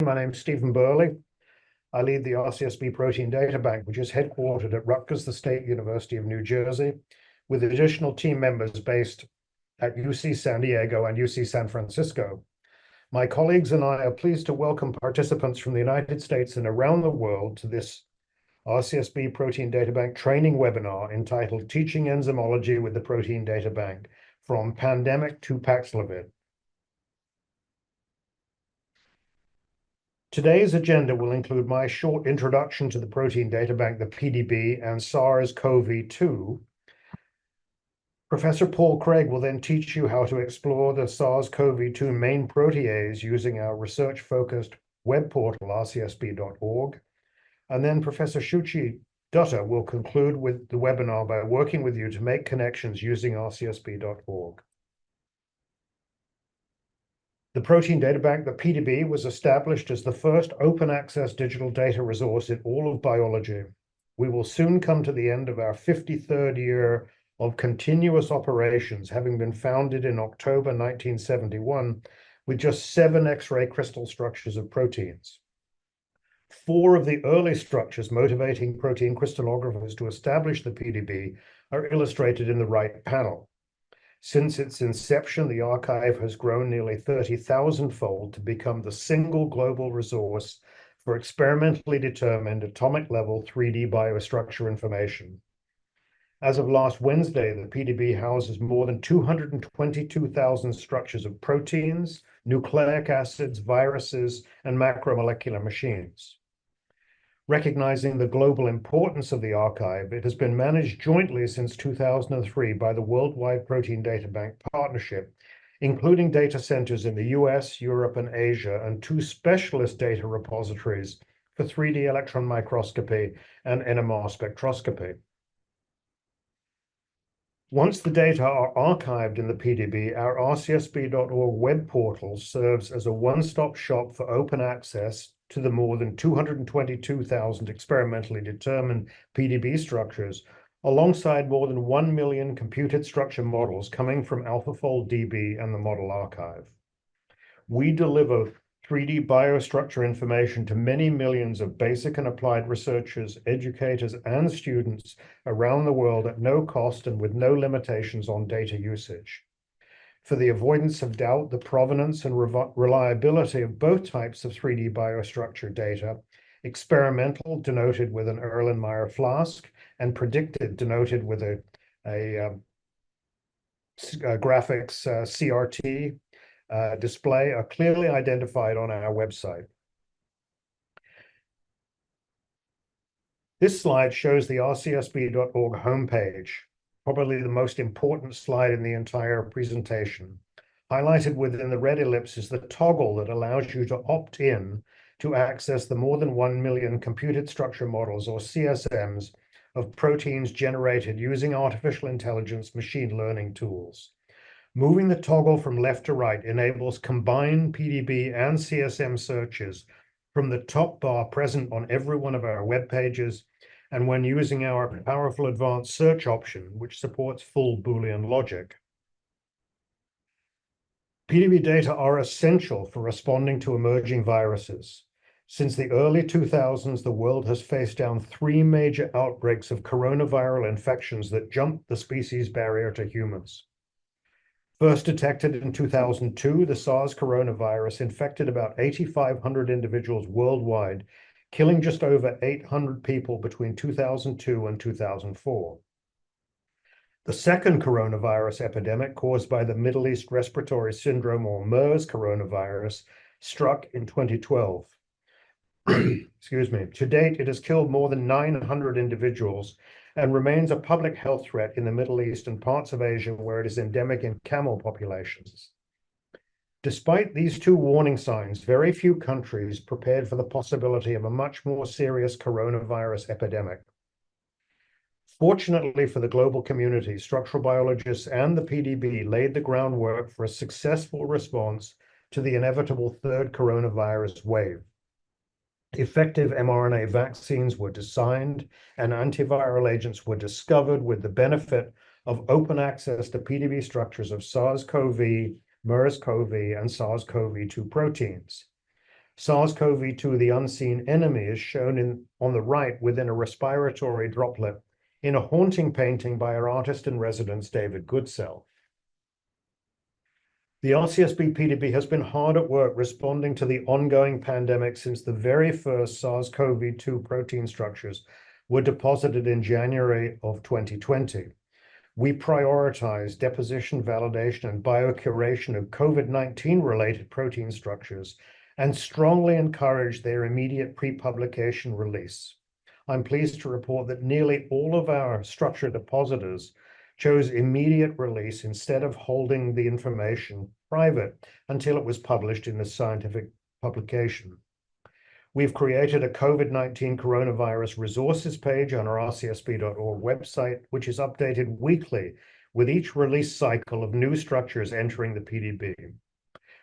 My name's Stephen Burley. I lead the RCSB Protein Data Bank, which is headquartered at Rutgers, the State University of New Jersey, with additional team members based at UC San Diego and UC San Francisco. My colleagues and I are pleased to welcome participants from the United States and around the world to this RCSB Protein Data Bank training webinar entitled Teaching Enzymology with the Protein Data Bank, From Pandemic to Paxlovid. Today's agenda will include my short introduction to the Protein Data Bank, the PDB, and SARS-CoV-2. Professor Paul Craig will then teach you how to explore the SARS-CoV-2 Main Protease using our research-focused web portal, rcsb.org. And then Professor Shuchi Dutta will conclude with the webinar by working with you to make connections using rcsb.org. The Protein Data Bank, the PDB, was established as the first open access digital data resource in all of biology. We will soon come to the end of our 53rd year of continuous operations, having been founded in October 1971 with just 7 X-ray crystal structures of proteins. 4 of the early structures motivating protein crystallographers to establish the PDB are illustrated in the right panel. Since its inception, the archive has grown nearly 30,000-fold to become the single global resource for experimentally determined atomic-level 3D biostructure information. As of last Wednesday, the PDB houses more than 222,000 structures of proteins, nucleic acids, viruses, and macromolecular machines. Recognizing the global importance of the archive, it has been managed jointly since 2003 by the Worldwide Protein Data Bank Partnership, including data centers in the US, Europe, and Asia, and 2 specialist data repositories for 3D electron microscopy and NMR spectroscopy. Once the data are archived in the PDB, our rcsb.org web portal serves as a one-stop shop for open access to the more than 222,000 experimentally determined PDB structures, alongside more than 1 million computed structure models coming from AlphaFold DB and the Model Archive. We deliver 3D biostructure information to many millions of basic and applied researchers, educators, and students around the world at no cost and with no limitations on data usage. For the avoidance of doubt, the provenance and reliability of both types of 3D biostructure data, experimental denoted with an Erlenmeyer flask, and predicted denoted with a graphics CRT display, are clearly identified on our website. This slide shows the rcsb.org homepage, probably the most important slide in the entire presentation. Highlighted within the red ellipse is the toggle that allows you to opt in to access the more than 1 million computed structure models, or CSMs, of proteins generated using artificial intelligence machine learning tools. Moving the toggle from left to right enables combined PDB and CSM searches from the top bar present on every one of our web pages, and when using our powerful advanced search option, which supports full Boolean logic. PDB data are essential for responding to emerging viruses. Since the early 2000s, the world has faced down 3 major outbreaks of coronaviral infections that jumped the species barrier to humans. First detected in 2002, the SARS coronavirus infected about 8,500 individuals worldwide, killing just over 800 people between 2002 and 2004. The second coronavirus epidemic, caused by the Middle East Respiratory Syndrome, or MERS coronavirus, struck in 2012. Excuse me. To date, it has killed more than 900 individuals and remains a public health threat in the Middle East and parts of Asia where it is endemic in camel populations. Despite these 2 warning signs, very few countries prepared for the possibility of a much more serious coronavirus epidemic. Fortunately for the global community, structural biologists and the PDB laid the groundwork for a successful response to the inevitable 3rd coronavirus wave. Effective mRNA vaccines were designed and antiviral agents were discovered with the benefit of open access to PDB structures of SARS-CoV, MERS-CoV, and SARS-CoV-2 proteins. SARS-CoV-2, the unseen enemy, is shown on the right within a respiratory droplet in a haunting painting by our artist in residence, David Goodsell. The RCSB PDB has been hard at work responding to the ongoing pandemic since the very first SARS-CoV-2 protein structures were deposited in January of 2020. We prioritize deposition, validation, and biocuration of COVID-19 related protein structures and strongly encourage their immediate pre-publication release. I'm pleased to report that nearly all of our structure depositors chose immediate release instead of holding the information private until it was published in a scientific publication. We've created a COVID-19 coronavirus resources page on our rcsb.org website, which is updated weekly with each release cycle of new structures entering the PDB.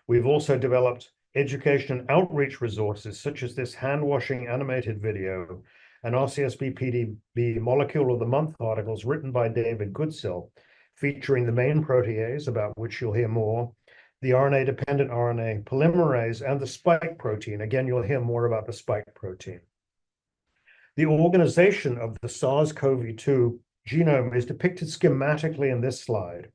We've also developed education and outreach resources, such as this hand-washing animated video, and RCSB PDB Molecule of the Month articles written by David Goodsell, featuring the main protease, about which you'll hear more, the RNA-dependent RNA polymerase, and the spike protein. Again, you'll hear more about the spike protein. The organization of the SARS-CoV-2 genome is depicted schematically in this slide.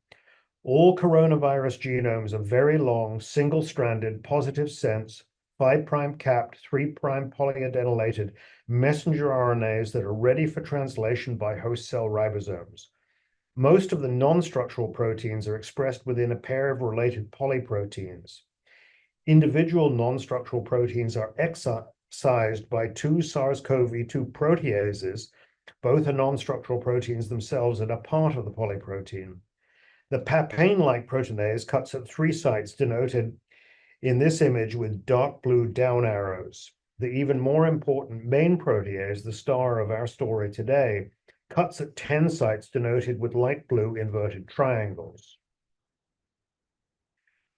All coronavirus genomes are very long, single-stranded, positive sense, 5' capped, 3' polyadenylated messenger RNAs that are ready for translation by host cell ribosomes. Most of the non-structural proteins are expressed within a pair of related polyproteins. Individual non-structural proteins are excised by two SARS-CoV-2 proteases. Both are non-structural proteins themselves and are part of the polyprotein. The papain-like proteinase cuts at 3 sites denoted in this image with dark blue down arrows. The even more important main protease, the star of our story today, cuts at 10 sites denoted with light blue inverted triangles.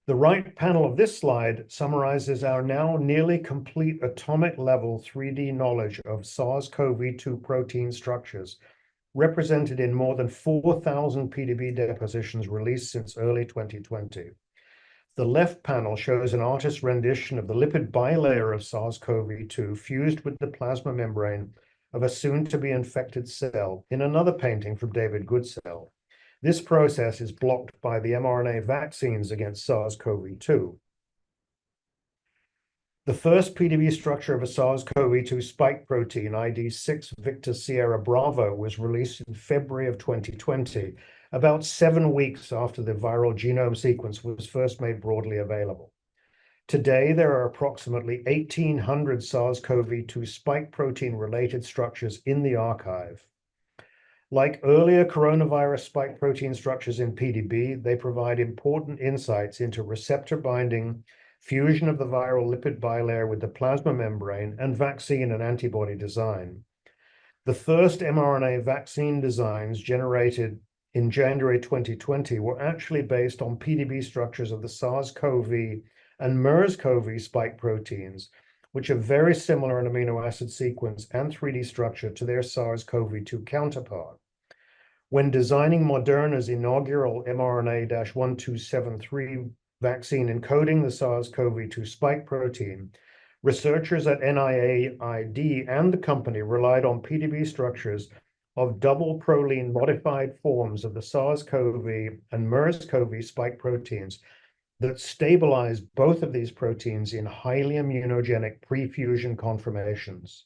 The right panel of this slide summarizes our now nearly complete atomic level 3D knowledge of SARS-CoV-2 protein structures, represented in more than 4,000 PDB depositions released since early 2020. The left panel shows an artist's rendition of the lipid bilayer of SARS-CoV-2 fused with the plasma membrane of a soon-to-be infected cell in another painting from David Goodsell. This process is blocked by the mRNA vaccines against SARS-CoV-2. The first PDB structure of a SARS-CoV-2 spike protein, ID 6 Victor Sierra Bravo, was released in February of 2020, about 7 weeks after the viral genome sequence was first made broadly available. Today, there are approximately 1,800 SARS-CoV-2 spike protein-related structures in the archive. Like earlier coronavirus spike protein structures in PDB, they provide important insights into receptor binding, fusion of the viral lipid bilayer with the plasma membrane, and vaccine and antibody design. The first mRNA vaccine designs generated in January 2020 were actually based on PDB structures of the SARS-CoV and MERS-CoV spike proteins, which are very similar in amino acid sequence and 3D structure to their SARS-CoV-2 counterpart. When designing Moderna's inaugural mRNA-1273 vaccine encoding the SARS-CoV-2 spike protein, researchers at NIAID and the company relied on PDB structures of double proline modified forms of the SARS-CoV and MERS-CoV spike proteins that stabilize both of these proteins in highly immunogenic pre-fusion conformations.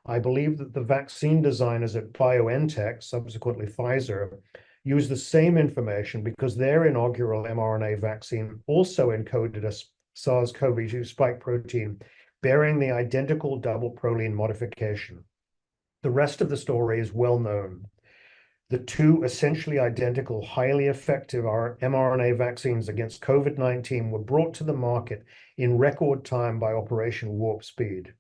I believe that the vaccine designers at BioNTech, subsequently Pfizer, use the same information because their inaugural mRNA vaccine also encoded a SARS-CoV-2 spike protein bearing the identical double proline modification. The rest of the story is well known. The two essentially identical, highly effective mRNA vaccines against COVID-19 were brought to the market in record time by Operation Warp Speed.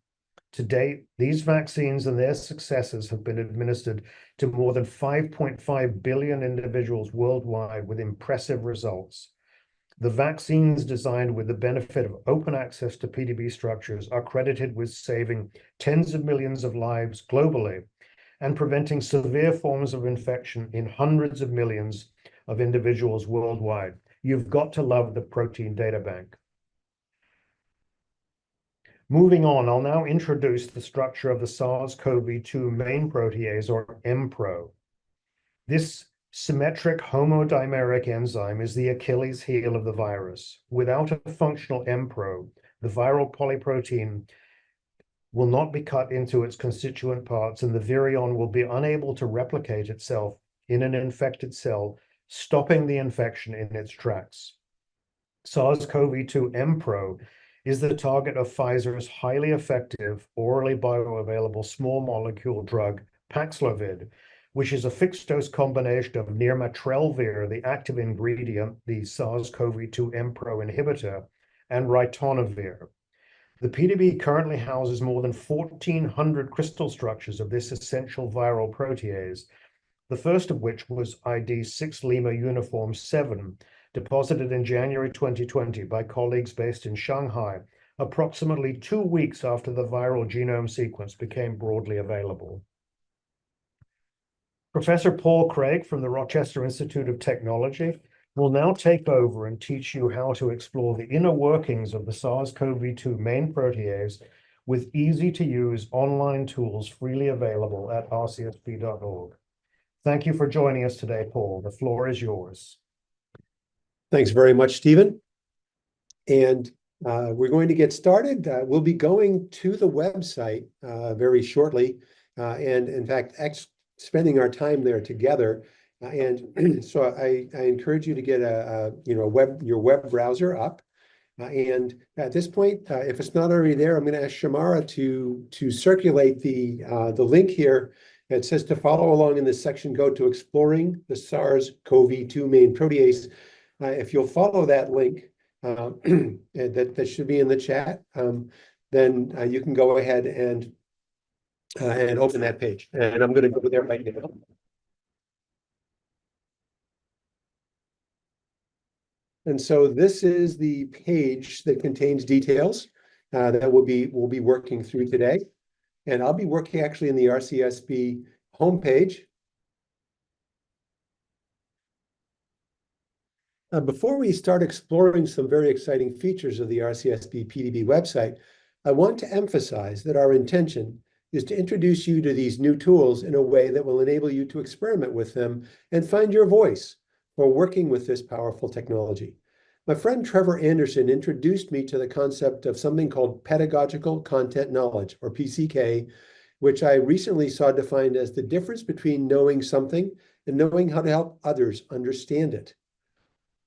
To date, these vaccines and their successors have been administered to more than 5.5 billion individuals worldwide with impressive results. The vaccines designed with the benefit of open access to PDB structures are credited with saving tens of millions of lives globally and preventing severe forms of infection in hundreds of millions of individuals worldwide. You've got to love the protein data bank. Moving on, I'll now introduce the structure of the SARS-CoV-2 main protease, or MPRO. This symmetric homodimeric enzyme is the Achilles heel of the virus. Without a functional MPRO, the viral polyprotein will not be cut into its constituent parts, and the virion will be unable to replicate itself in an infected cell, stopping the infection in its tracks. SARS-CoV-2 MPRO is the target of Pfizer's highly effective, orally bioavailable small molecule drug, Paxlovid, which is a fixed-dose combination of nirmatrelvir, the active ingredient, the SARS-CoV-2 MPRO inhibitor, and ritonavir. The PDB currently houses more than 1,400 crystal structures of this essential viral protease, the first of which was ID 6-Lima uniform 7, deposited in January 2020 by colleagues based in Shanghai, approximately 2 weeks after the viral genome sequence became broadly available. Professor Paul Craig from the Rochester Institute of Technology will now take over and teach you how to explore the inner workings of the SARS-CoV-2 main protease with easy-to-use online tools freely available at rcsb.org. Thank you for joining us today, Paul. The floor is yours. Thanks very much, Stephen. And we're going to get started. We'll be going to the website very shortly, and in fact, spending our time there together. And so I encourage you to get your web browser up. And at this point, if it's not already there, I'm going to ask Shamara to circulate the link here. It says to follow along in this section, go to Exploring the SARS-CoV-2 Main Protease. If you'll follow that link, that should be in the chat, then you can go ahead and open that page. And I'm going to go there right now. And so this is the page that contains details that we'll be working through today. And I'll be working actually in the RCSB homepage. Before we start exploring some very exciting features of the RCSB PDB website, I want to emphasize that our intention is to introduce you to these new tools in a way that will enable you to experiment with them and find your voice for working with this powerful technology. My friend Trevor Anderson introduced me to the concept of something called pedagogical content knowledge, or PCK, which I recently saw defined as the difference between knowing something and knowing how to help others understand it.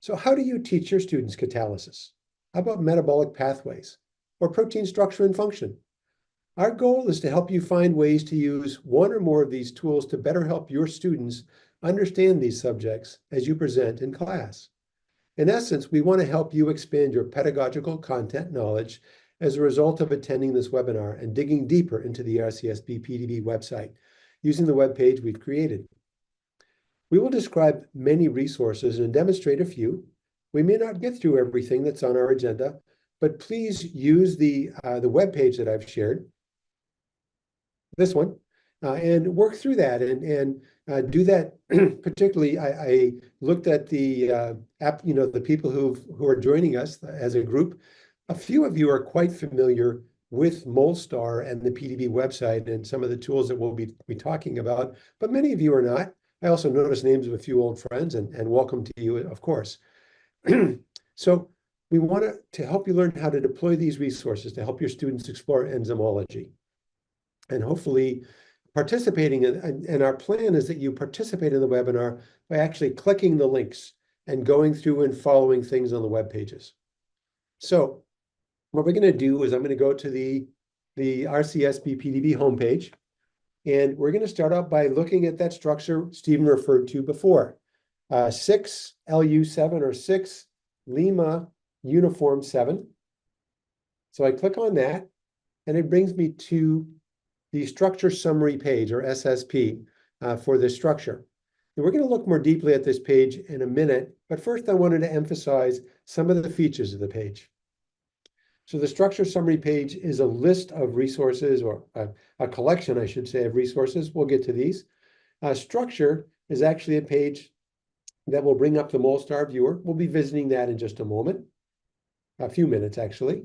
So how do you teach your students catalysis? How about metabolic pathways or protein structure and function? Our goal is to help you find ways to use one or more of these tools to better help your students understand these subjects as you present in class. In essence, we want to help you expand your pedagogical content knowledge as a result of attending this webinar and digging deeper into the RCSB PDB website using the web page we've created. We will describe many resources and demonstrate a few. We may not get through everything that's on our agenda, but please use the web page that I've shared, this one, and work through that and do that. Particularly, I looked at the app, the people who are joining us as a group. A few of you are quite familiar with Molestar and the PDB website and some of the tools that we'll be talking about, but many of you are not. I also noticed names of a few old friends, and welcome to you, of course. So we want to help you learn how to deploy these resources to help your students explore enzymology. And hopefully participating and our plan is that you participate in the webinar by actually clicking the links and going through and following things on the web pages. So what we're going to do is I'm going to go to the RCSB PDB homepage. And we're going to start out by looking at that structure Stephen referred to before. 6LU7 or 6 Lima uniform 7. So I click on that, and it brings me to the structure summary page, or SSP, for this structure. And we're going to look more deeply at this page in a minute, but first I wanted to emphasize some of the features of the page. So the structure summary page is a list of resources, or a collection, I should say, of resources. We'll get to these. Structure is actually a page that will bring up the Molestar viewer. We'll be visiting that in just a moment, a few minutes actually.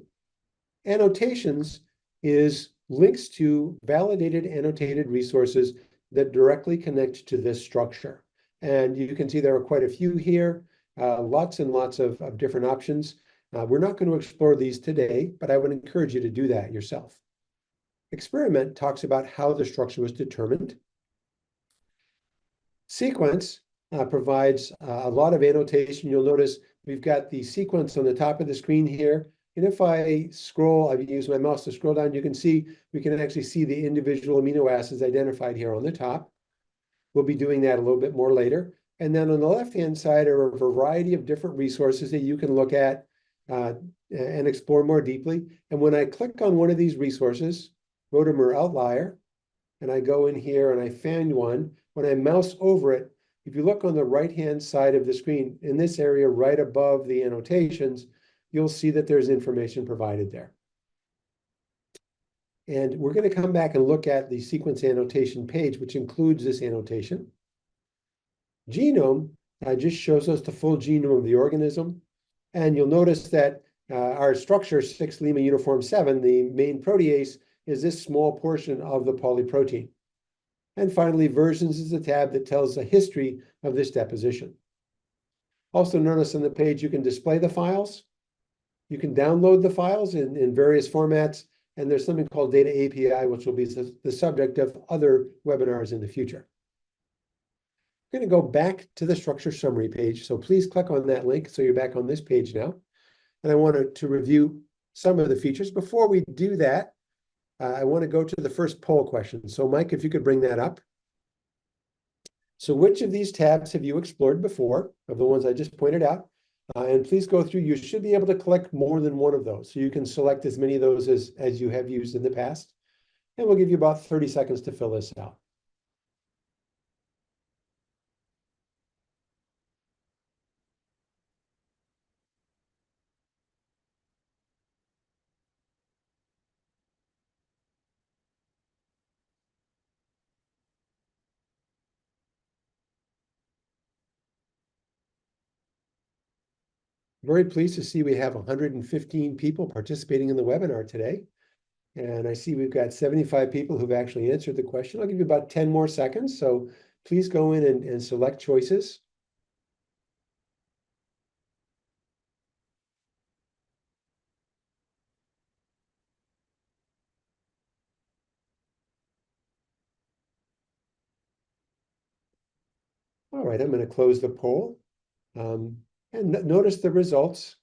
Annotations is links to validated annotated resources that directly connect to this structure. And you can see there are quite a few here, lots and lots of different options. We're not going to explore these today, but I would encourage you to do that yourself. Experiment talks about how the structure was determined. Sequence provides a lot of annotation. You'll notice we've got the sequence on the top of the screen here. And if I scroll, I've used my mouse to scroll down, you can see, we can actually see the individual amino acids identified here on the top. We'll be doing that a little bit more later. And then on the left-hand side are a variety of different resources that you can look at and explore more deeply. And when I click on one of these resources, Wbinar outlier, and I go in here and I find one, when I mouse over it, if you look on the right-hand side of the screen, in this area right above the annotations, you'll see that there's information provided there. And we're going to come back and look at the sequence annotation page, which includes this annotation. Genome just shows us the full genome of the organism. And you'll notice that our structure 6' uniform 7, the main protease, is this small portion of the polyprotein. And finally, versions is a tab that tells the history of this deposition. Also notice on the page you can display the files. You can download the files in various formats. And there's something called Data API, which will be the subject of other webinars in the future. We're going to go back to the structure summary page. So please click on that link so you're back on this page now. And I wanted to review some of the features. Before we do that, I want to go to the first poll question. So Mike, if you could bring that up. So which of these tabs have you explored before, of the ones I just pointed out? And please go through. You should be able to collect more than one of those. So you can select as many of those as you have used in the past. And we'll give you about 30 seconds to fill this out. Very pleased to see we have 115 people participating in the webinar today. And I see we've got 75 people who've actually answered the question. I'll give you about 10 more seconds. So please go in and select choices. All right, I'm going to close the poll. And notice the results.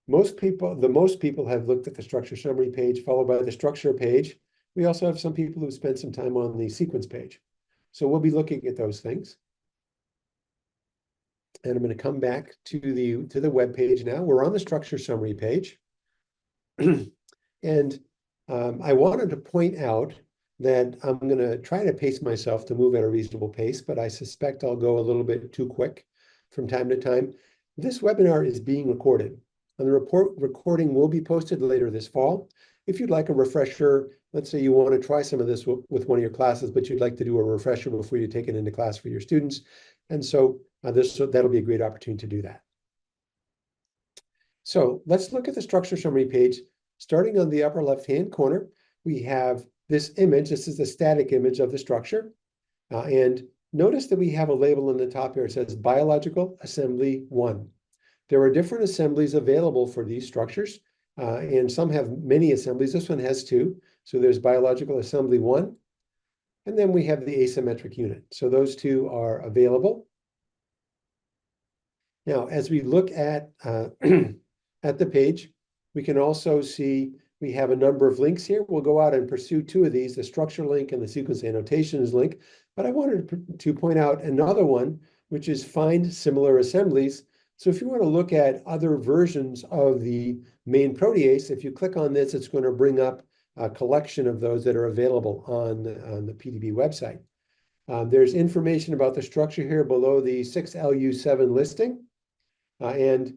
Most people have looked at the structure summary page, followed by the structure page. We also have some people who spent some time on the sequence page. So we'll be looking at those things. And I'm going to come back to the web page now. We're on the structure summary page. And I wanted to point out that I'm going to try to pace myself to move at a reasonable pace, but I suspect I'll go a little bit too quick from time to time. This webinar is being recorded, and the recording will be posted later this fall. If you'd like a refresher, let's say you want to try some of this with one of your classes, but you'd like to do a refresher before you take it into class for your students. And so that'll be a great opportunity to do that. So let's look at the structure summary page. Starting on the upper left-hand corner, we have this image. This is the static image of the structure. And notice that we have a label on the top here. It says Biological Assembly 1. There are different assemblies available for these structures, and some have many assemblies. This one has 2. So there's Biological Assembly 1, and then we have the asymmetric unit. So those 2 are available. Now, as we look at the page, we can also see we have a number of links here. We'll go out and pursue 2 of these, the structure link and the sequence annotations link. But I wanted to point out another one, which is Find Similar Assemblies. So if you want to look at other versions of the main protease, if you click on this, it's going to bring up a collection of those that are available on the PDB website. There's information about the structure here below the 6LU7 listing. And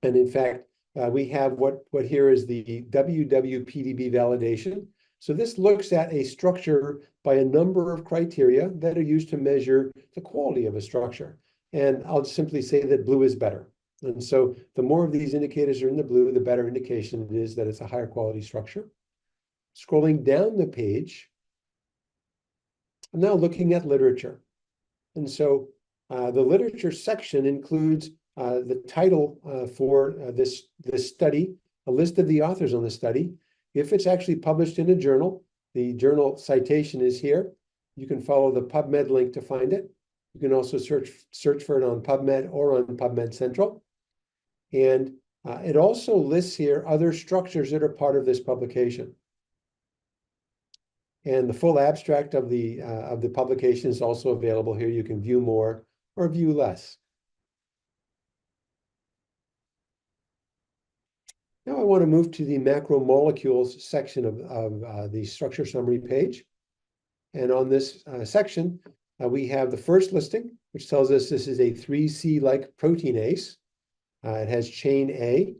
in fact, we have what here is the WWPDB validation. So this looks at a structure by a number of criteria that are used to measure the quality of a structure. And I'll simply say that blue is better. And so the more of these indicators are in the blue, the better indication it is that it's a higher quality structure. Scrolling down the page, I'm now looking at literature. And so the literature section includes the title for this study, a list of the authors on the study. If it's actually published in a journal, the journal citation is here. You can follow the PubMed link to find it. You can also search for it on PubMed or on PubMed Central. And it also lists here other structures that are part of this publication. And the full abstract of the publication is also available here. You can view more or view less. Now I want to move to the macromolecules section of the structure summary page. And on this section, we have the first listing, which tells us this is a 3C-like proteinase. It has chain A.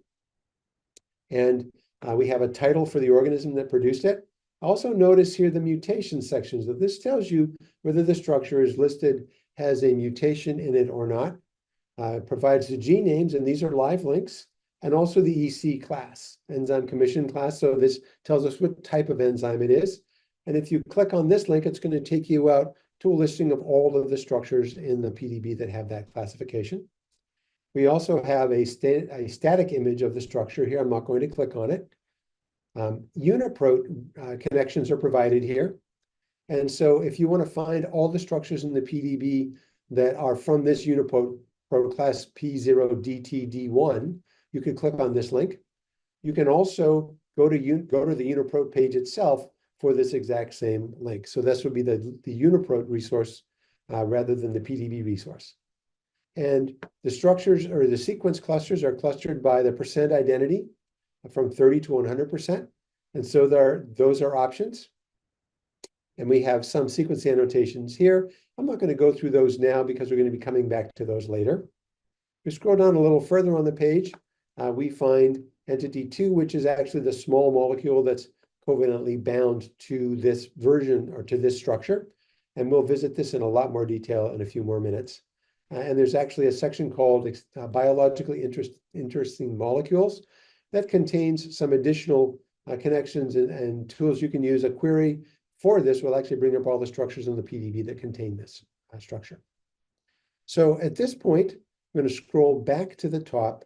And we have a title for the organism that produced it. Also notice here the mutation sections. That this tells you whether the structure is listed has a mutation in it or not. It provides the gene names, and these are live links, and also the EC class, enzyme commission class. So this tells us what type of enzyme it is. And if you click on this link, it's going to take you out to a listing of all of the structures in the PDB that have that classification. We also have a static image of the structure here. I'm not going to click on it. Uniprot connections are provided here. And so if you want to find all the structures in the PDB that are from this Uniprot class P0DTD1, you can click on this link. You can also go to the Uniprot page itself for this exact same link. So this would be the Uniprot resource rather than the PDB resource. And the structures or the sequence clusters are clustered by the percent identity from 30 to 100%. And so those are options. And we have some sequence annotations here. I'm not going to go through those now because we're going to be coming back to those later. We scroll down a little further on the page. We find entity 2, which is actually the small molecule that's covalently bound to this version or to this structure. And we'll visit this in a lot more detail in a few more minutes. And there's actually a section called biologically interesting molecules that contains some additional connections and tools you can use. A query for this will actually bring up all the structures in the PDB that contain this structure. So at this point, I'm going to scroll back to the top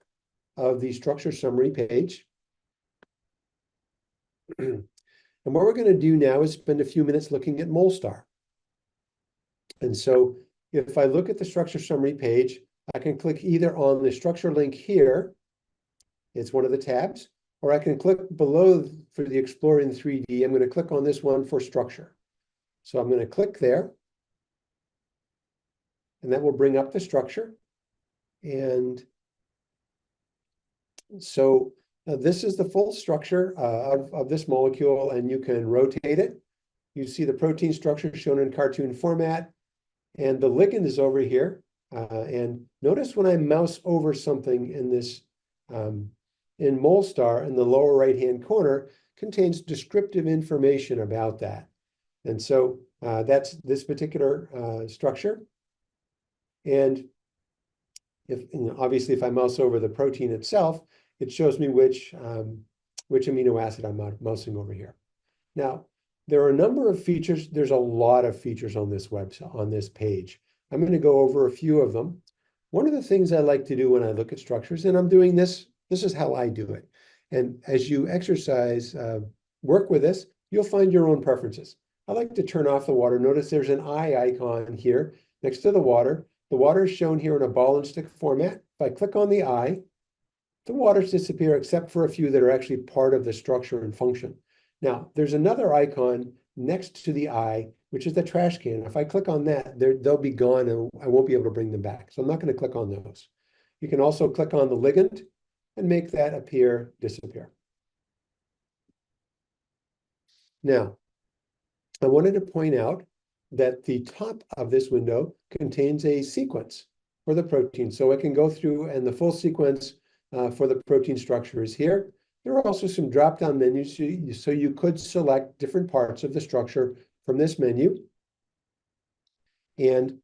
of the structure summary page. And what we're going to do now is spend a few minutes looking at Molstar. And so if I look at the structure summary page, I can click either on the structure link here, it's one of the tabs, or I can click below for the Explore in 3D. I'm going to click on this one for structure. So I'm going to click there, and that will bring up the structure. And so this is the full structure of this molecule, and you can rotate it. You see the protein structure shown in cartoon format. And the ligand is over here. And notice when I mouse over something in this, in Molstar, in the lower right-hand corner, contains descriptive information about that. And so that's this particular structure. And obviously, if I mouse over the protein itself, it shows me which amino acid I'm mousing over here. Now, there are a number of features. There's a lot of features on this website, on this page. I'm going to go over a few of them. One of the things I like to do when I look at structures, and I'm doing this is how I do it. And as you exercise, work with this, you'll find your own preferences. I like to turn off the water. Notice there's an eye icon here next to the water. The water is shown here in a ball and stick format. If I click on the eye, the waters disappear except for a few that are actually part of the structure and function. Now, there's another icon next to the eye, which is the trash can. If I click on that, they'll be gone and I won't be able to bring them back. So I'm not going to click on those. You can also click on the ligand and make that disappear. Now, I wanted to point out that the top of this window contains a sequence for the protein. So I can go through, and the full sequence for the protein structure is here. There are also some drop-down menus, so you could select different parts of the structure from this menu. And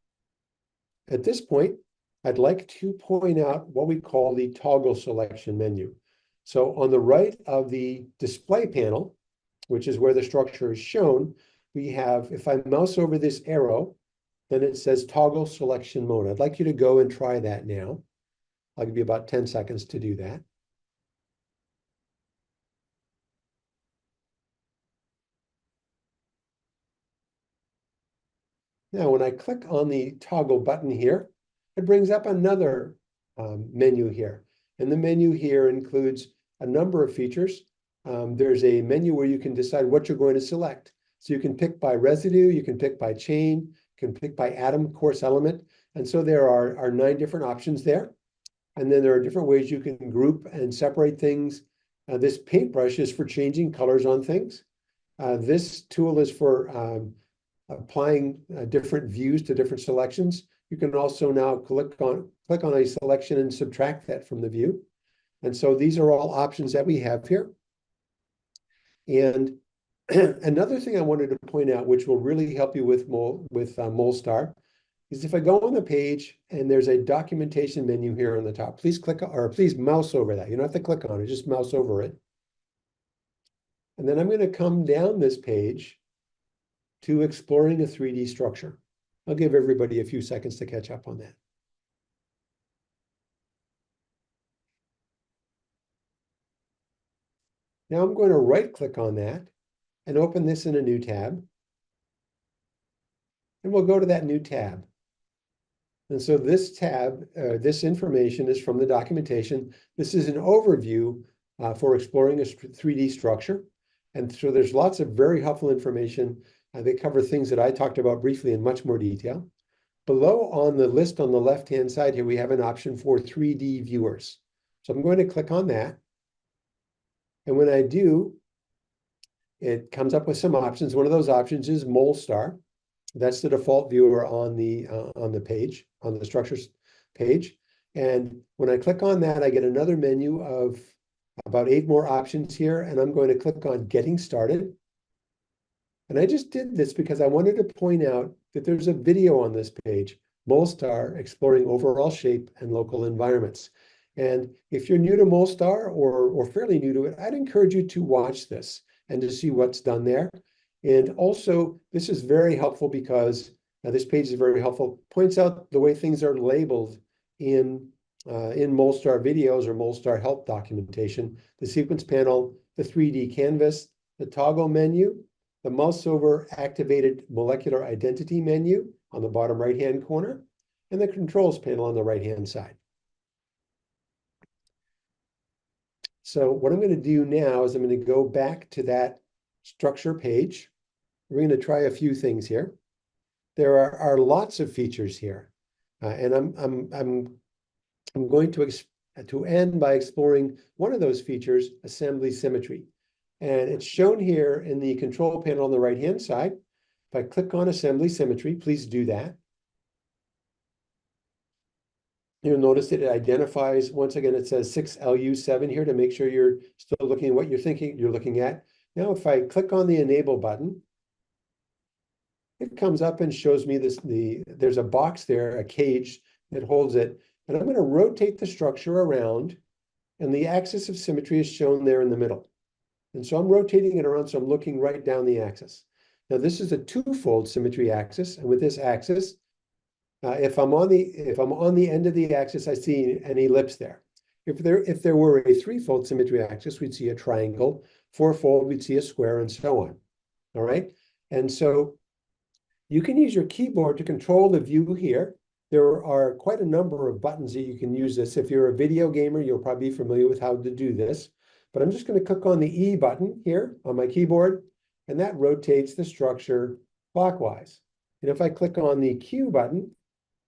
at this point, I'd like to point out what we call the toggle selection menu. So on the right of the display panel, which is where the structure is shown, we have, if I mouse over this arrow, then it says toggle selection mode. I'd like you to go and try that now. I'll give you about 10 seconds to do that. Now, when I click on the toggle button here, it brings up another menu here. And the menu here includes a number of features. There's a menu where you can decide what you're going to select. So you can pick by residue, you can pick by chain, you can pick by atom, course element. And so there are 9 different options there. And then there are different ways you can group and separate things. This paintbrush is for changing colors on things. This tool is for applying different views to different selections. You can also now click on a selection and subtract that from the view. And so these are all options that we have here. And another thing I wanted to point out, which will really help you with Molstar, is if I go on the page and there's a documentation menu here on the top, please click or please mouse over that. You don't have to click on it, just mouse over it. And then I'm going to come down this page to exploring a 3D structure. I'll give everybody a few seconds to catch up on that. Now I'm going to right-click on that and open this in a new tab. And we'll go to that new tab. And so this tab, this information is from the documentation. This is an overview for exploring a 3D structure. And so there's lots of very helpful information. They cover things that I talked about briefly in much more detail. Below on the list on the left-hand side here, we have an option for 3D viewers. So I'm going to click on that. And when I do, it comes up with some options. One of those options is Molstar. That's the default viewer on the page, on the structures page. And when I click on that, I get another menu of about 8 more options here. And I'm going to click on Getting Started. And I just did this because I wanted to point out that there's a video on this page, Molstar Exploring Overall Shape and Local Environments. And if you're new to Molstar or fairly new to it, I'd encourage you to watch this and to see what's done there. And also, this is very helpful because this page is very helpful, points out the way things are labeled in Molstar videos or Molstar help documentation, the sequence panel, the 3D canvas, the toggle menu, the mouse over activated molecular identity menu on the bottom right-hand corner, and the controls panel on the right-hand side. So what I'm going to do now is I'm going to go back to that structure page. We're going to try a few things here. There are lots of features here, and I'm going to end by exploring one of those features, assembly symmetry. And it's shown here in the control panel on the right-hand side. If I click on assembly symmetry, please do that. You'll notice that it identifies, once again, it says 6LU7 here to make sure you're still looking at what you're looking at. Now, if I click on the enable button, it comes up and shows me there's a box there, a cage that holds it. And I'm going to rotate the structure around, and the axis of symmetry is shown there in the middle. And so I'm rotating it around, so I'm looking right down the axis. Now, this is a 2-fold symmetry axis, and with this axis, if I'm on the end of the axis, I see an ellipse there. If there were a 3-fold symmetry axis, we'd see a triangle. 4-fold, we'd see a square, and so on. All right. And so you can use your keyboard to control the view here. There are quite a number of buttons that you can use this. If you're a video gamer, you'll probably be familiar with how to do this. But I'm just going to click on the E button here on my keyboard, and that rotates the structure clockwise. And if I click on the Q button,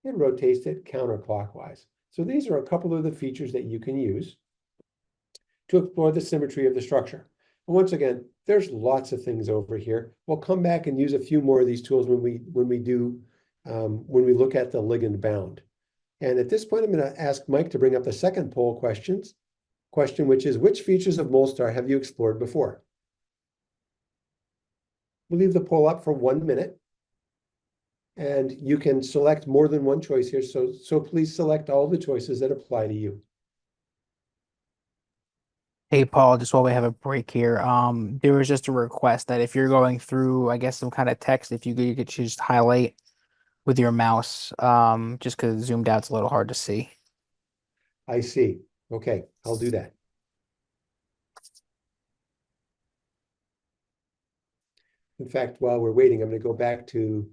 it rotates it counterclockwise. So these are a couple of the features that you can use to explore the symmetry of the structure. And once again, there's lots of things over here. We'll come back and use a few more of these tools when we look at the ligand bound. And at this point, I'm going to ask Mike to bring up the second poll question, which is, which features of Molstar have you explored before? We'll leave the poll up for 1 minute. And you can select more than one choice here. So please select all the choices that apply to you. Hey Paul, just while we have a break here, there was just a request that if you're going through, I guess, some kind of text, if you could just highlight with your mouse, just because zoomed out's a little hard to see. I see. Okay, I'll do that. In fact, while we're waiting, I'm going to go back to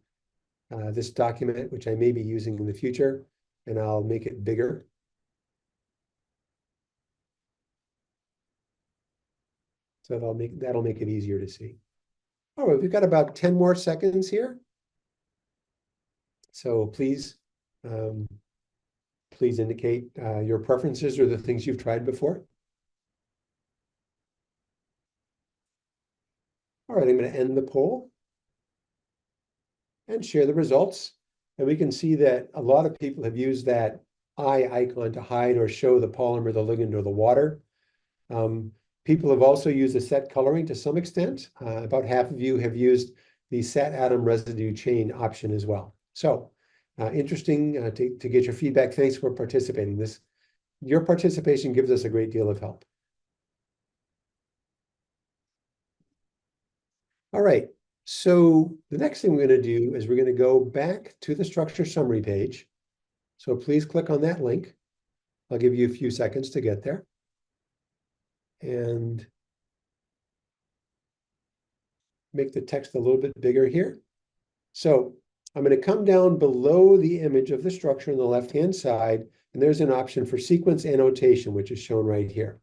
this document, which I may be using in the future, and I'll make it bigger. So that'll make it easier to see. All right, we've got about 10 more seconds here. So please indicate your preferences or the things you've tried before. All right, I'm going to end the poll and share the results. And we can see that a lot of people have used that eye icon to hide or show the polymer, the ligand, or the water. People have also used the set coloring to some extent. About half of you have used the set atom residue chain option as well. So interesting to get your feedback. Thanks for participating. Your participation gives us a great deal of help. All right, so the next thing we're going to do is we're going to go back to the structure summary page. So please click on that link. I'll give you a few seconds to get there. And make the text a little bit bigger here. So I'm going to come down below the image of the structure on the left-hand side, and there's an option for sequence annotation, which is shown right here.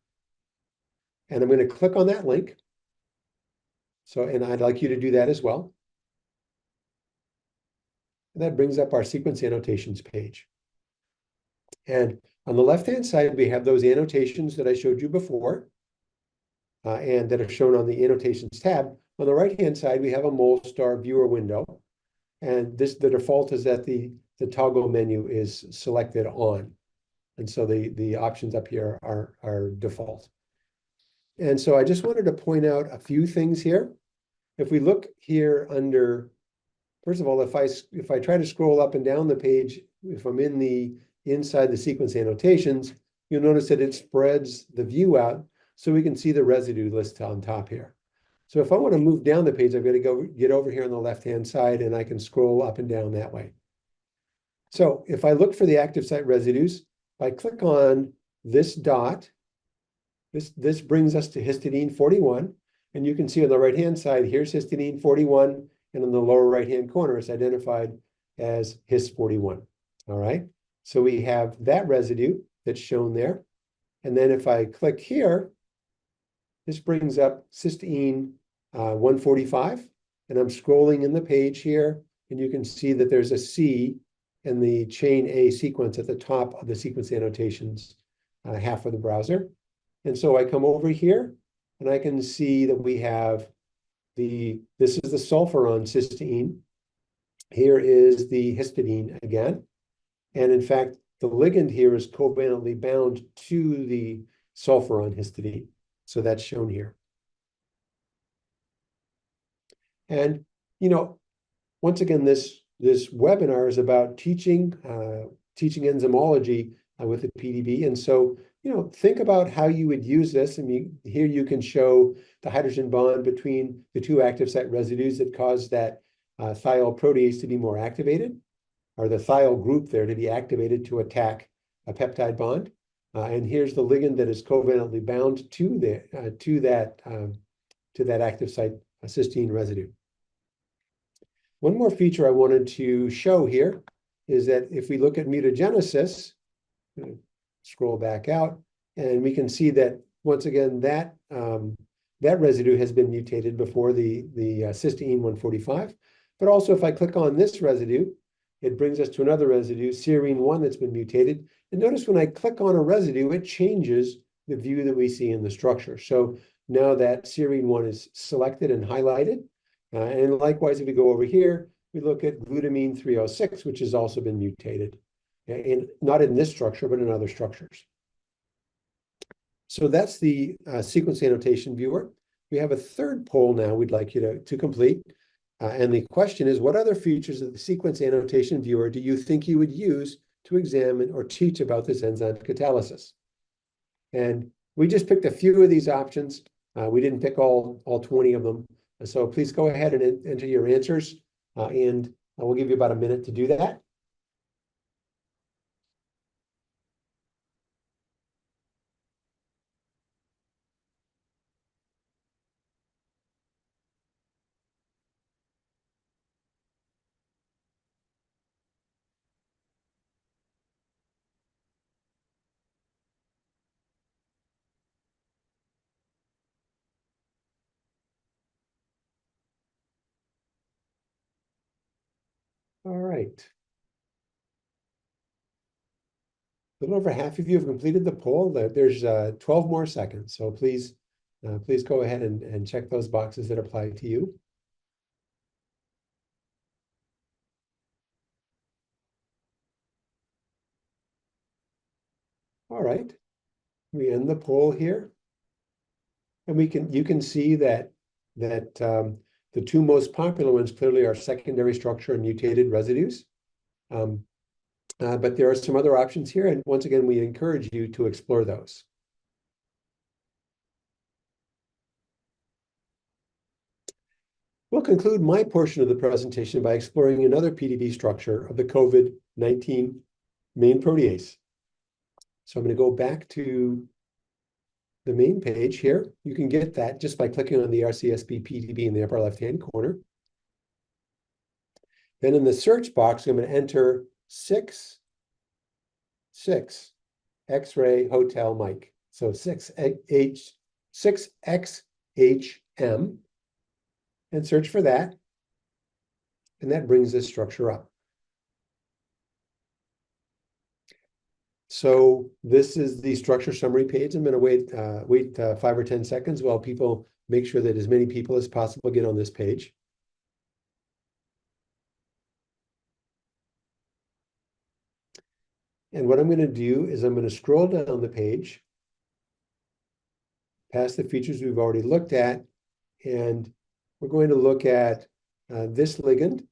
And I'm going to click on that link. So, and I'd like you to do that as well. And that brings up our sequence annotations page. And on the left-hand side, we have those annotations that I showed you before, and that are shown on the annotations tab. On the right-hand side, we have a MolStar viewer window. And the default is that the toggle menu is selected on. And so the options up here are default. And so I just wanted to point out a few things here. If we look here under, first of all, if I try to scroll up and down the page, if I'm inside the sequence annotations, you'll notice that it spreads the view out so we can see the residue list on top here. So if I want to move down the page, I've got to get over here on the left-hand side, and I can scroll up and down that way. So if I look for the active site residues, if I click on this dot, this brings us to histidine 41. And you can see on the right-hand side, here's histidine 41, and in the lower right-hand corner, it's identified as hist 41. All right, so we have that residue that's shown there. And then if I click here, this brings up cysteine 145, and I'm scrolling in the page here, and you can see that there's a C in the chain A sequence at the top of the sequence annotations, half of the browser. And so I come over here, and I can see that we have this is the sulfur on cysteine. Here is the histidine again. And in fact, the ligand here is covalently bound to the sulfur on histidine. So that's shown here. And, once again, this webinar is about teaching enzymology with the PDB. And so, think about how you would use this. And here you can show the hydrogen bond between the two active site residues that cause that thiol protease to be more activated, or the thiol group there to be activated to attack a peptide bond. And here's the ligand that is covalently bound to that active site cysteine residue. One more feature I wanted to show here is that if we look at mutagenesis, scroll back out, and we can see that once again that residue has been mutated before the cysteine 145. But also, if I click on this residue, it brings us to another residue, serine 1, that's been mutated. And notice when I click on a residue, it changes the view that we see in the structure. So now that serine 1 is selected and highlighted. And likewise, if we go over here, we look at glutamine 306, which has also been mutated. Not in this structure, but in other structures. So that's the sequence annotation viewer. We have a third poll now we'd like you to complete. And the question is, what other features of the sequence annotation viewer do you think you would use to examine or teach about this enzyme catalysis? And we just picked a few of these options. We didn't pick all 20 of them. So please go ahead and enter your answers, and we'll give you about a minute to do that. All right. A little over half of you have completed the poll. There's 12 more seconds, so please go ahead and check those boxes that apply to you. All right, we end the poll here, and you can see that the two most popular ones clearly are secondary structure and mutated residues. But there are some other options here, and once again, we encourage you to explore those. We'll conclude my portion of the presentation by exploring another PDB structure of the COVID-19 main protease. So I'm going to go back to the main page here. You can get that just by clicking on the RCSB PDB in the upper left-hand corner. Then in the search box, I'm going to enter 6 X-ray Hotel Mike. So 6XHM, and search for that. And that brings this structure up. So this is the structure summary page. I'm going to wait 5 or 10 seconds while people make sure that as many people as possible get on this page. And what I'm going to do is I'm going to scroll down the page, past the features we've already looked at, and we're going to look at this ligand.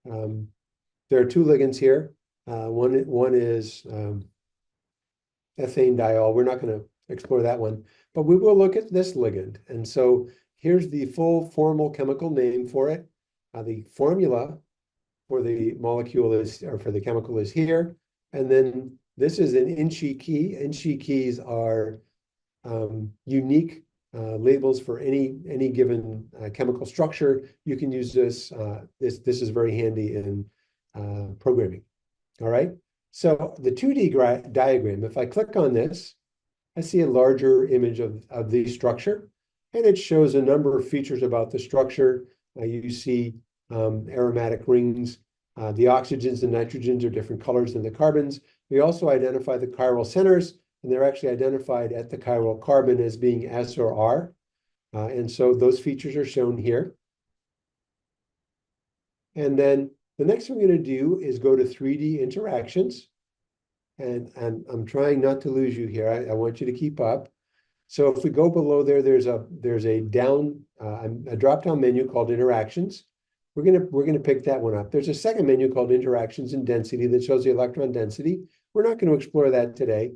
There are 2 ligands here. One is ethane diol. We're not going to explore that one, but we will look at this ligand. And so here's the full formal chemical name for it. The formula for the molecule is, or for the chemical is here. And then this is an INCHI key. INCHI keys are unique labels for any given chemical structure. You can use this. This is very handy in programming. All right. So the 2D diagram, if I click on this, I see a larger image of the structure, and it shows a number of features about the structure. You see aromatic rings. The oxygens and nitrogens are different colors than the carbons. We also identify the chiral centers, and they're actually identified at the chiral carbon as being S or R. And so those features are shown here. And then the next thing we're going to do is go to 3D interactions. And I'm trying not to lose you here. I want you to keep up. So if we go below there, there's a drop-down menu called interactions. We're gonna pick that one up. There's a second menu called interactions and density that shows the electron density. We're not going to explore that today,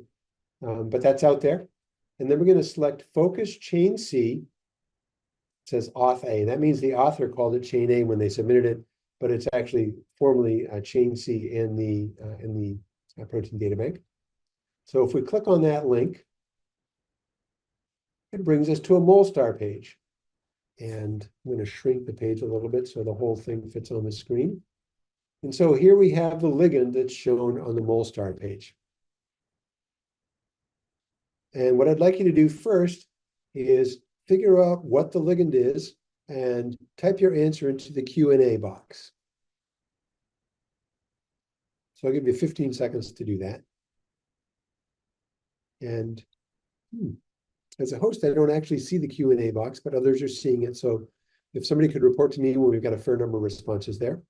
but that's out there. And then we're going to select focus chain C. It says auth A. That means the author called it chain A when they submitted it, but it's actually formally chain C in the protein data bank. So if we click on that link, it brings us to a MolStar page. And I'm going to shrink the page a little bit so the whole thing fits on the screen. And so here we have the ligand that's shown on the MolStar page. And what I'd like you to do first is figure out what the ligand is and type your answer into the Q&A box. So I'll give you 15 seconds to do that. And as a host, I don't actually see the Q&A box, but others are seeing it. So if somebody could report to me when we've got a fair number of responses there.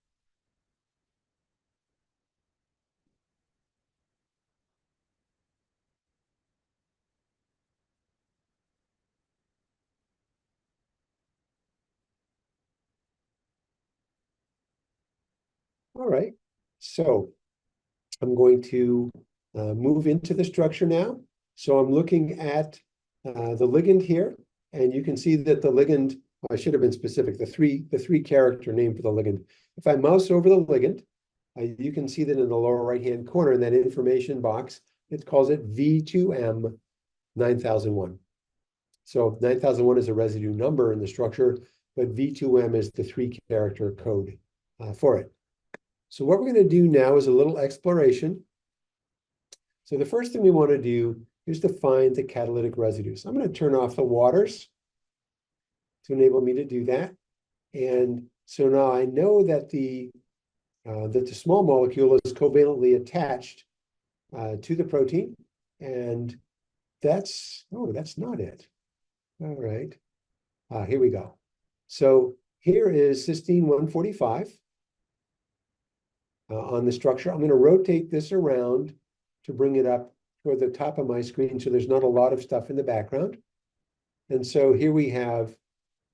All right, so I'm going to move into the structure now. So I'm looking at the ligand here, and you can see that the ligand, I should have been specific, the three character name for the ligand. If I mouse over the ligand, you can see that in the lower right-hand corner in that information box, it calls it V2M 9001. So 9001 is a residue number in the structure, but V2M is the three-character code for it. So what we're going to do now is a little exploration. So the first thing we want to do is to find the catalytic residues. I'm going to turn off the waters to enable me to do that. And so now I know that the small molecule is covalently attached to the protein, and that's not it. All right, here we go. So here is cysteine 145 on the structure. I'm going to rotate this around to bring it up toward the top of my screen so there's not a lot of stuff in the background. And so here we have,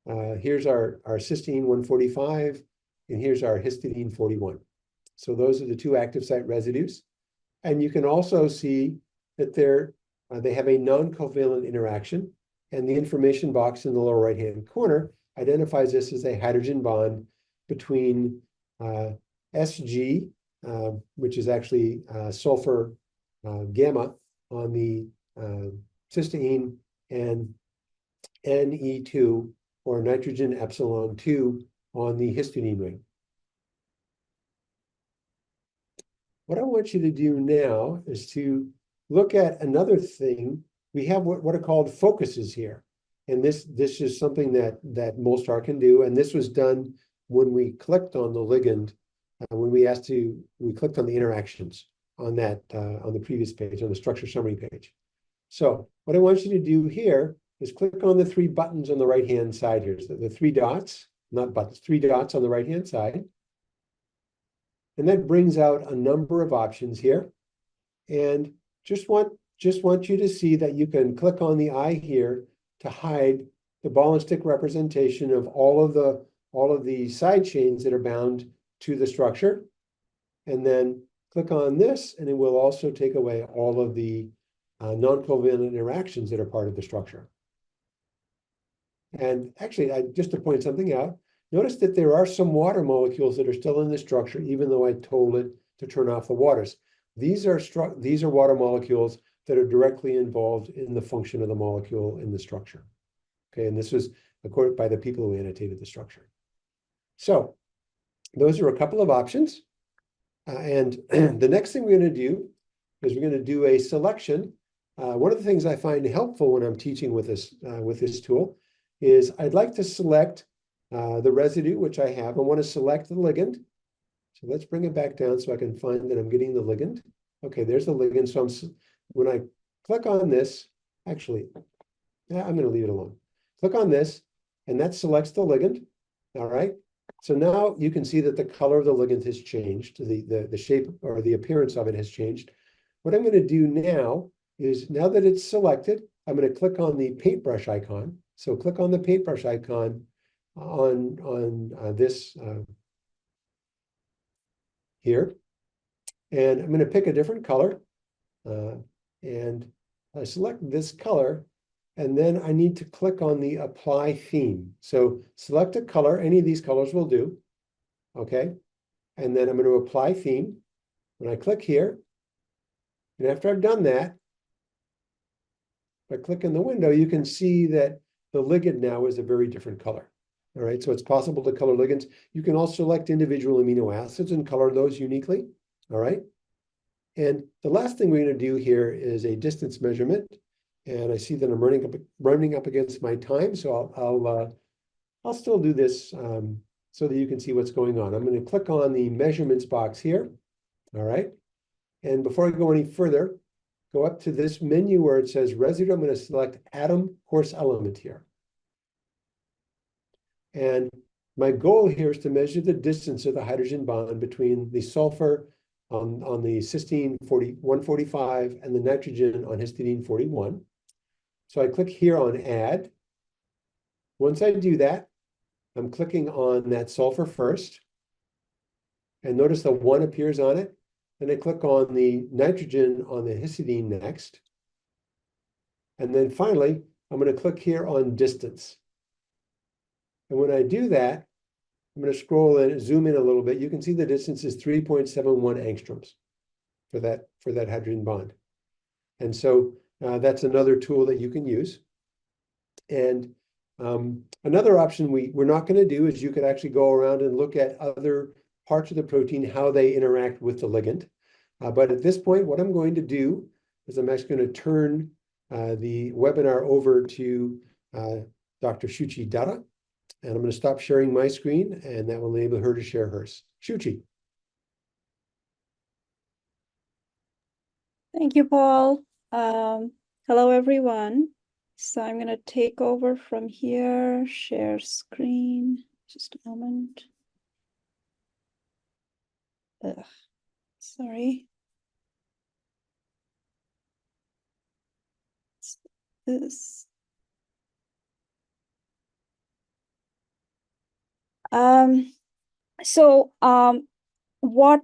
here's our cysteine 145, and here's our histidine 41. So those are the two active site residues. And you can also see that they have a non-covalent interaction, and the information box in the lower right-hand corner identifies this as a hydrogen bond between Sg, which is actually sulfur gamma on the cysteine, and Ne2, or nitrogen epsilon 2, on the histidine ring. What I want you to do now is to look at another thing. We have what are called focuses here. And this is something that Molstar can do. And this was done when we clicked on the ligand, when we clicked on the interactions on the previous page, on the structure summary page. So what I want you to do here is click on the three buttons on the right-hand side here. So the three dots, not buttons, three dots on the right-hand side. And that brings out a number of options here. And just want you to see that you can click on the eye here to hide the ball and stick representation of all of the side chains that are bound to the structure. And then click on this, and it will also take away all of the non-covalent interactions that are part of the structure. And actually, just to point something out, notice that there are some water molecules that are still in the structure, even though I told it to turn off the waters. These are water molecules that are directly involved in the function of the molecule in the structure. Okay, and this was accorded by the people who annotated the structure. So those are a couple of options. And the next thing we're going to do is we're going to do a selection. One of the things I find helpful when I'm teaching with this tool is I'd like to select the residue, which I have. I want to select the ligand. So let's bring it back down so I can find that I'm getting the ligand. Okay, there's the ligand. So when I click on this, actually, I'm going to leave it alone. Click on this, and that selects the ligand. All right. So now you can see that the color of the ligand has changed. The shape or the appearance of it has changed. What I'm going to do now is, now that it's selected, I'm going to click on the paintbrush icon. So click on the paintbrush icon on this here. And I'm going to pick a different color. And I select this color. And then I need to click on the apply theme. So select a color, any of these colors will do. Okay. And then I'm going to apply theme. When I click here, and after I've done that, if I click in the window, you can see that the ligand now is a very different color. All right. So it's possible to color ligands. You can also select individual amino acids and color those uniquely. All right. And the last thing we're going to do here is a distance measurement. And I see that I'm running up against my time, so I'll still do this so that you can see what's going on. I'm going to click on the measurements box here. All right. And before I go any further, go up to this menu where it says residue. I'm going to select atom course element here. And my goal here is to measure the distance of the hydrogen bond between the sulfur on the cysteine 145 and the nitrogen on histidine 41. So I click here on add. Once I do that, I'm clicking on that sulfur first. And notice the 1 appears on it. Then I click on the nitrogen on the histidine next. And then finally, I'm going to click here on distance. And when I do that, I'm going to scroll and zoom in a little bit. You can see the distance is 3.71 angstroms for that hydrogen bond. And so that's another tool that you can use. And another option we're not going to do is you could actually go around and look at other parts of the protein, how they interact with the ligand. But at this point, what I'm going to do is I'm actually going to turn the webinar over to Dr. Shuchi Dara. And I'm going to stop sharing my screen, and that will enable her to share hers. Shuchi. Thank you, Paul. Hello, everyone. So I'm going to take over from here, share screen. Just a moment. Sorry. This. What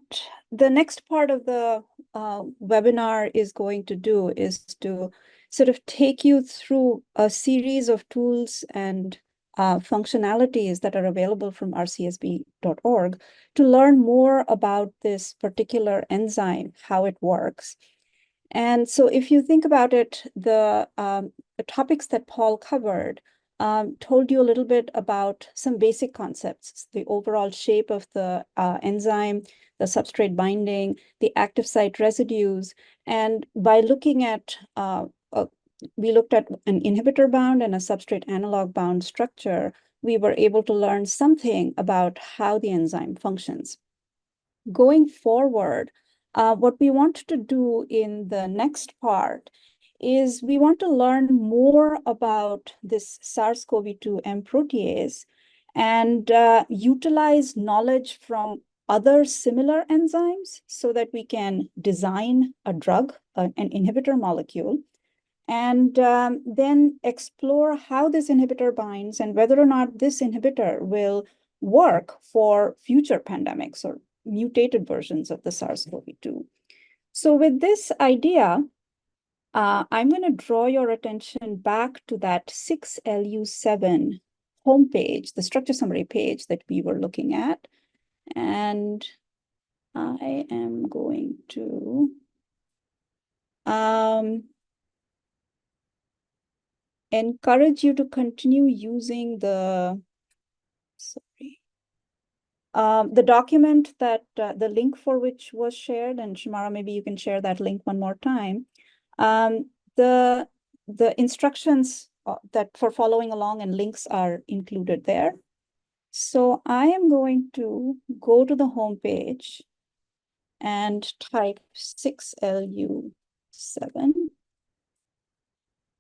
the next part of the webinar is going to do is to sort of take you through a series of tools and functionalities that are available from rcsb.org to learn more about this particular enzyme, how it works. And so if you think about it, the topics that Paul covered told you a little bit about some basic concepts, the overall shape of the enzyme, the substrate binding, the active site residues. And by looking at, we looked at an inhibitor bound and a substrate analog bound structure, we were able to learn something about how the enzyme functions. Going forward, what we want to do in the next part is we want to learn more about this SARS-CoV-2 Main Protease and utilize knowledge from other similar enzymes so that we can design a drug, an inhibitor molecule, and then explore how this inhibitor binds and whether or not this inhibitor will work for future pandemics or mutated versions of the SARS-CoV-2. So with this idea, I'm going to draw your attention back to that 6LU7 homepage, the structure summary page that we were looking at. And I am going to encourage you to continue using the document that the link for which was shared, and Shamara, maybe you can share that link one more time. The instructions that for following along and links are included there. So I am going to go to the home page and type 6LU7.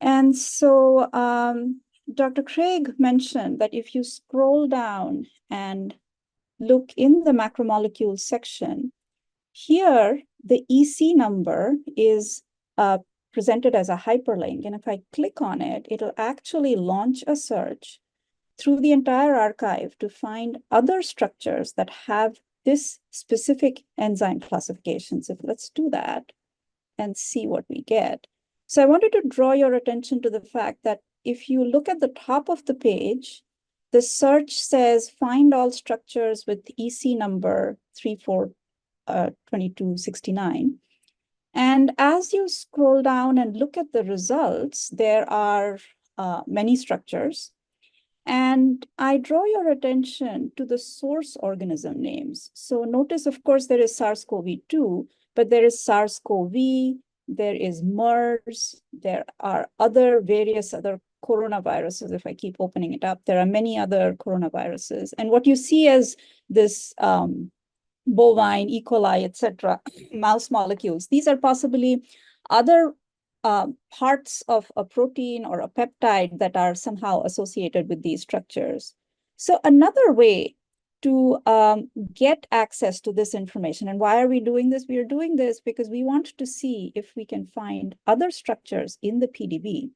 And so Dr. Craig mentioned that if you scroll down and look in the macromolecules section, here the EC number is presented as a hyperlink. And if I click on it, it'll actually launch a search through the entire archive to find other structures that have this specific enzyme classification. So let's do that and see what we get. So I wanted to draw your attention to the fact that if you look at the top of the page, the search says find all structures with EC number 342269. And as you scroll down and look at the results, there are many structures. And I draw your attention to the source organism names. So notice, of course, there is SARS-CoV-2, but there is SARS-CoV, there is MERS, there are various other coronaviruses. If I keep opening it up, there are many other coronaviruses. And what you see as this bovine, E. coli, etc., mouse molecules, these are possibly other parts of a protein or a peptide that are somehow associated with these structures. So another way to get access to this information, and why are we doing this? We are doing this because we want to see if we can find other structures in the PDB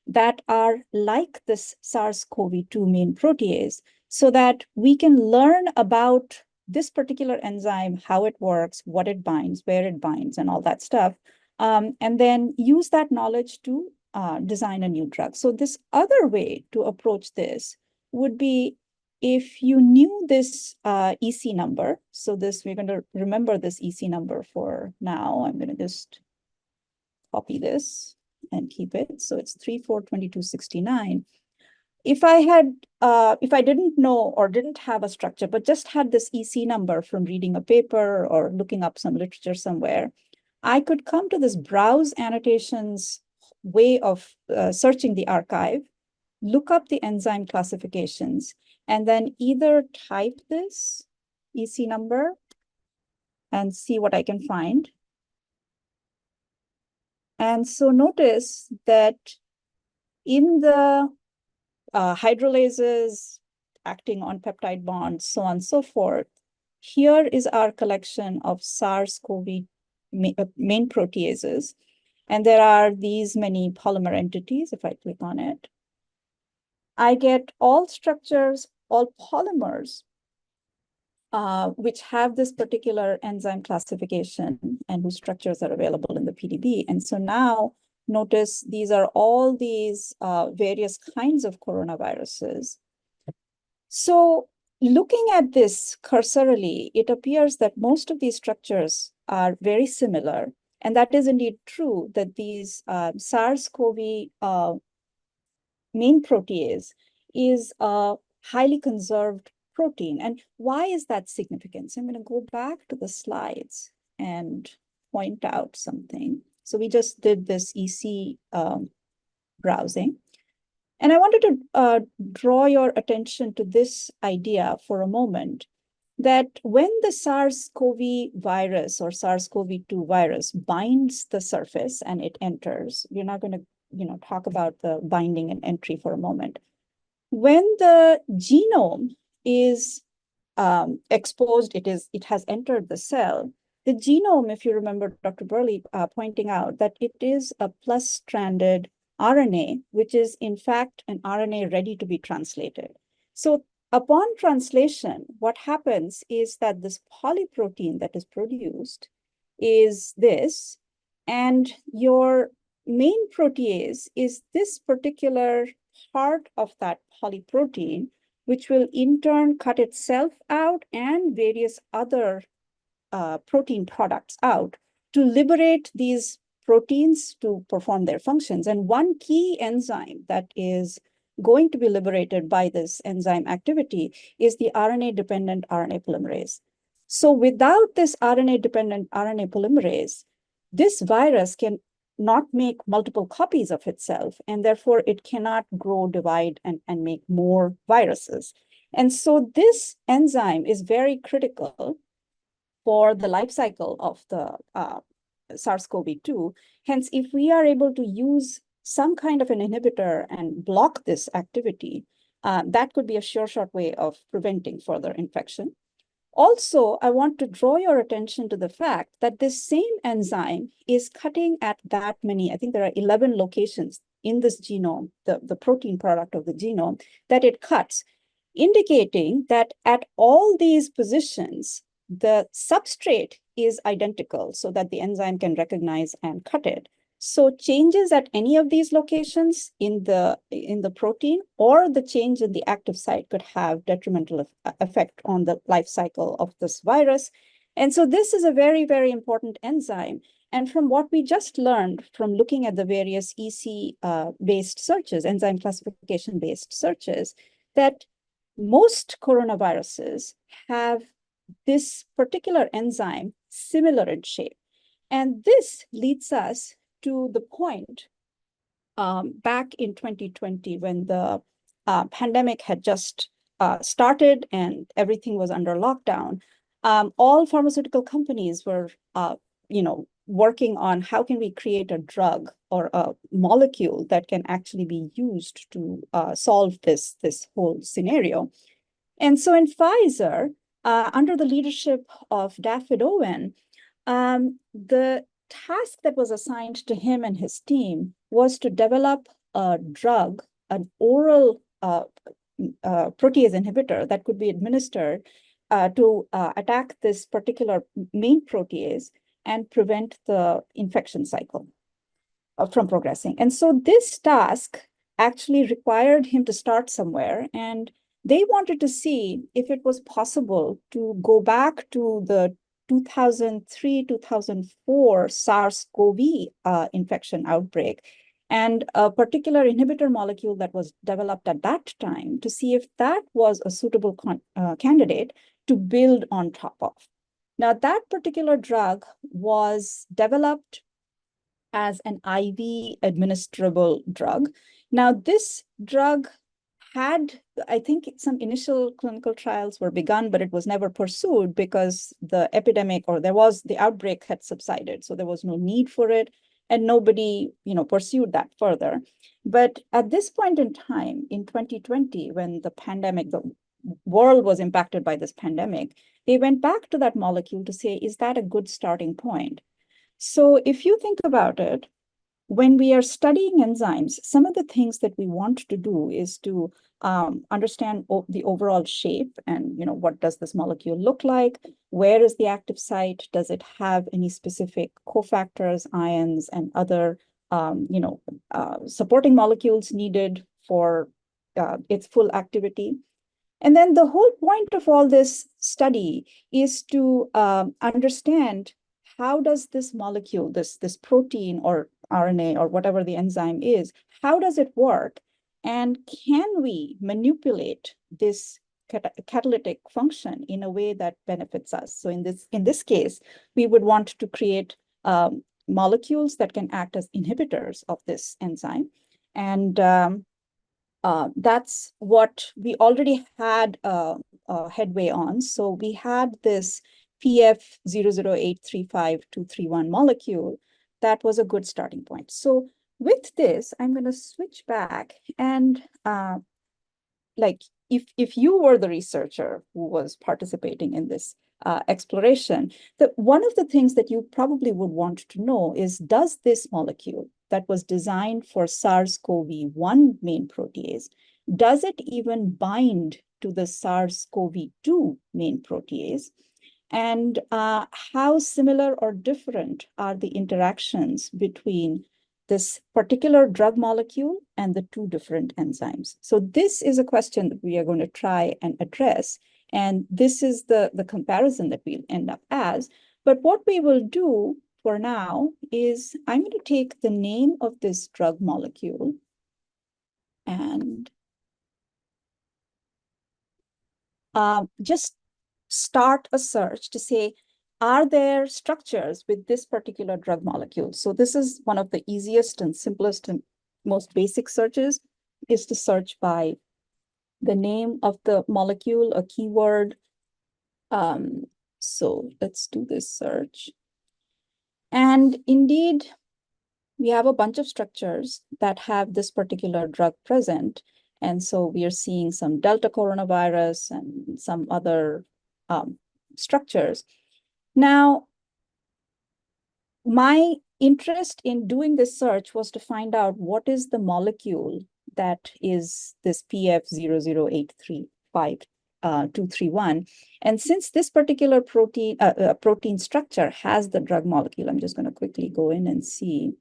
that are like this SARS-CoV-2 main protease so that we can learn about this particular enzyme, how it works, what it binds, where it binds, and all that stuff, and then use that knowledge to design a new drug. So this other way to approach this would be if you knew this EC number. So this, we're going to remember this EC number for now. I'm going to just copy this and keep it. So it's 342269. If I didn't know or didn't have a structure, but just had this EC number from reading a paper or looking up some literature somewhere, I could come to this browse annotations way of searching the archive, look up the enzyme classifications, and then either type this EC number and see what I can find. And so notice that in the hydrolases acting on peptide bonds, so on and so forth, here is our collection of SARS-CoV main proteases. And there are these many polymer entities. If I click on it, I get all structures, all polymers, which have this particular enzyme classification and whose structures are available in the PDB. And so now notice these are all these various kinds of coronaviruses. So looking at this cursorily, it appears that most of these structures are very similar. And that is indeed true, that these SARS-CoV main protease is a highly conserved protein. And why is that significant? So I'm going to go back to the slides and point out something. So we just did this EC browsing. And I wanted to draw your attention to this idea for a moment, that when the SARS-CoV virus or SARS-CoV-2 virus binds the surface and it enters, we're not going to talk about the binding and entry for a moment. When the genome is exposed, it has entered the cell. The genome, if you remember Dr. Burley pointing out that it is a plus-stranded RNA, which is in fact an RNA ready to be translated. So upon translation, what happens is that this polyprotein that is produced is this, and your main protease is this particular part of that polyprotein, which will in turn cut itself out and various other protein products out to liberate these proteins to perform their functions. And one key enzyme that is going to be liberated by this enzyme activity is the RNA-dependent RNA polymerase. So without this RNA-dependent RNA polymerase, this virus can not make multiple copies of itself, and therefore it cannot grow, divide, and make more viruses. And so this enzyme is very critical for the life cycle of the SARS-CoV-2. Hence, if we are able to use some kind of an inhibitor and block this activity, that could be a sure shot way of preventing further infection. Also, I want to draw your attention to the fact that this same enzyme is cutting at that many, I think there are 11 locations in this genome, the protein product of the genome, that it cuts, indicating that at all these positions, the substrate is identical so that the enzyme can recognize and cut it. So changes at any of these locations in the protein or the change in the active site could have detrimental effect on the life cycle of this virus. And so this is a very, very important enzyme. And from what we just learned from looking at the various EC-based searches, enzyme classification-based searches, that most coronaviruses have this particular enzyme similar in shape. And this leads us to the point back in 2020 when the pandemic had just started and everything was under lockdown. All pharmaceutical companies were working on how can we create a drug or a molecule that can actually be used to solve this whole scenario. And so in Pfizer, under the leadership of David Owen, the task that was assigned to him and his team was to develop a drug, an oral protease inhibitor that could be administered attack this particular main protease and prevent the infection cycle from progressing. And so this task actually required him to start somewhere, and they wanted to see if it was possible to go back to the 2003-2004 SARS-CoV infection outbreak and a particular inhibitor molecule that was developed at that time to see if that was a suitable candidate to build on top of. Now, that particular drug was developed as an IV administrable drug. Now, this drug had, I think some initial clinical trials were begun, but it was never pursued because the epidemic or the outbreak had subsided. So there was no need for it and nobody, pursued that further. But at this point in time, in 2020, when the world was impacted by this pandemic, they went back to that molecule to say, is that a good starting point? So if you think about it, when we are studying enzymes, some of the things that we want to do is to understand the overall shape and, what does this molecule look like? Where is the active site? Does it have any specific cofactors, ions, and other, supporting molecules needed for its full activity? And then the whole point of all this study is to understand how does this molecule, this protein or RNA or whatever the enzyme is, how does it work? And can we manipulate this catalytic function in a way that benefits us? So in this case, we would want to create molecules that can act as inhibitors of this enzyme. And that's what we already had a headway on. So we had this PF00835-231 molecule that was a good starting point. So with this, I'm going to switch back and if you were the researcher who was participating in this exploration, one of the things that you probably would want to know is, does this molecule that was designed for SARS-CoV-1 main protease, does it even bind to the SARS-CoV-2 main protease? And how similar or different are the interactions between this particular drug molecule and the two different enzymes? So this is a question that we are going to try and address. And this is the comparison that we'll end up as. But what we will do for now is I'm going to take the name of this drug molecule and just start a search to say, are there structures with this particular drug molecule? So this is one of the easiest and simplest and most basic searches, is to search by the name of the molecule, a keyword. So let's do this search. And indeed, we have a bunch of structures that have this particular drug present. And so we are seeing some Delta coronavirus and some other structures. Now, my interest in doing this search was to find out what is the molecule that is this PF00835-231. And since this particular protein structure has the drug molecule, I'm just going to quickly go in and see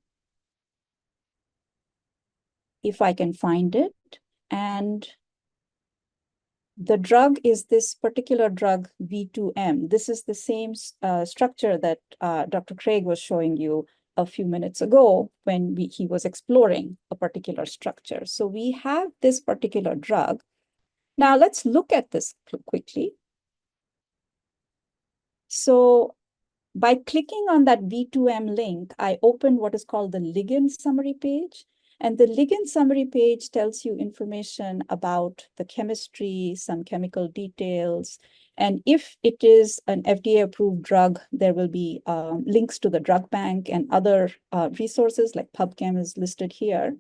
if I can find it. And the drug is this particular drug, V2M. This is the same structure that Dr. Craig was showing you a few minutes ago when he was exploring a particular structure. So we have this particular drug. Now let's look at this quickly. So by clicking on that V2M link, I opened what is called the ligand summary page. And the ligand summary page tells you information about the chemistry, some chemical details. And if it is an FDA-approved drug, there will be links to the drug bank and other resources like PubChem is listed here.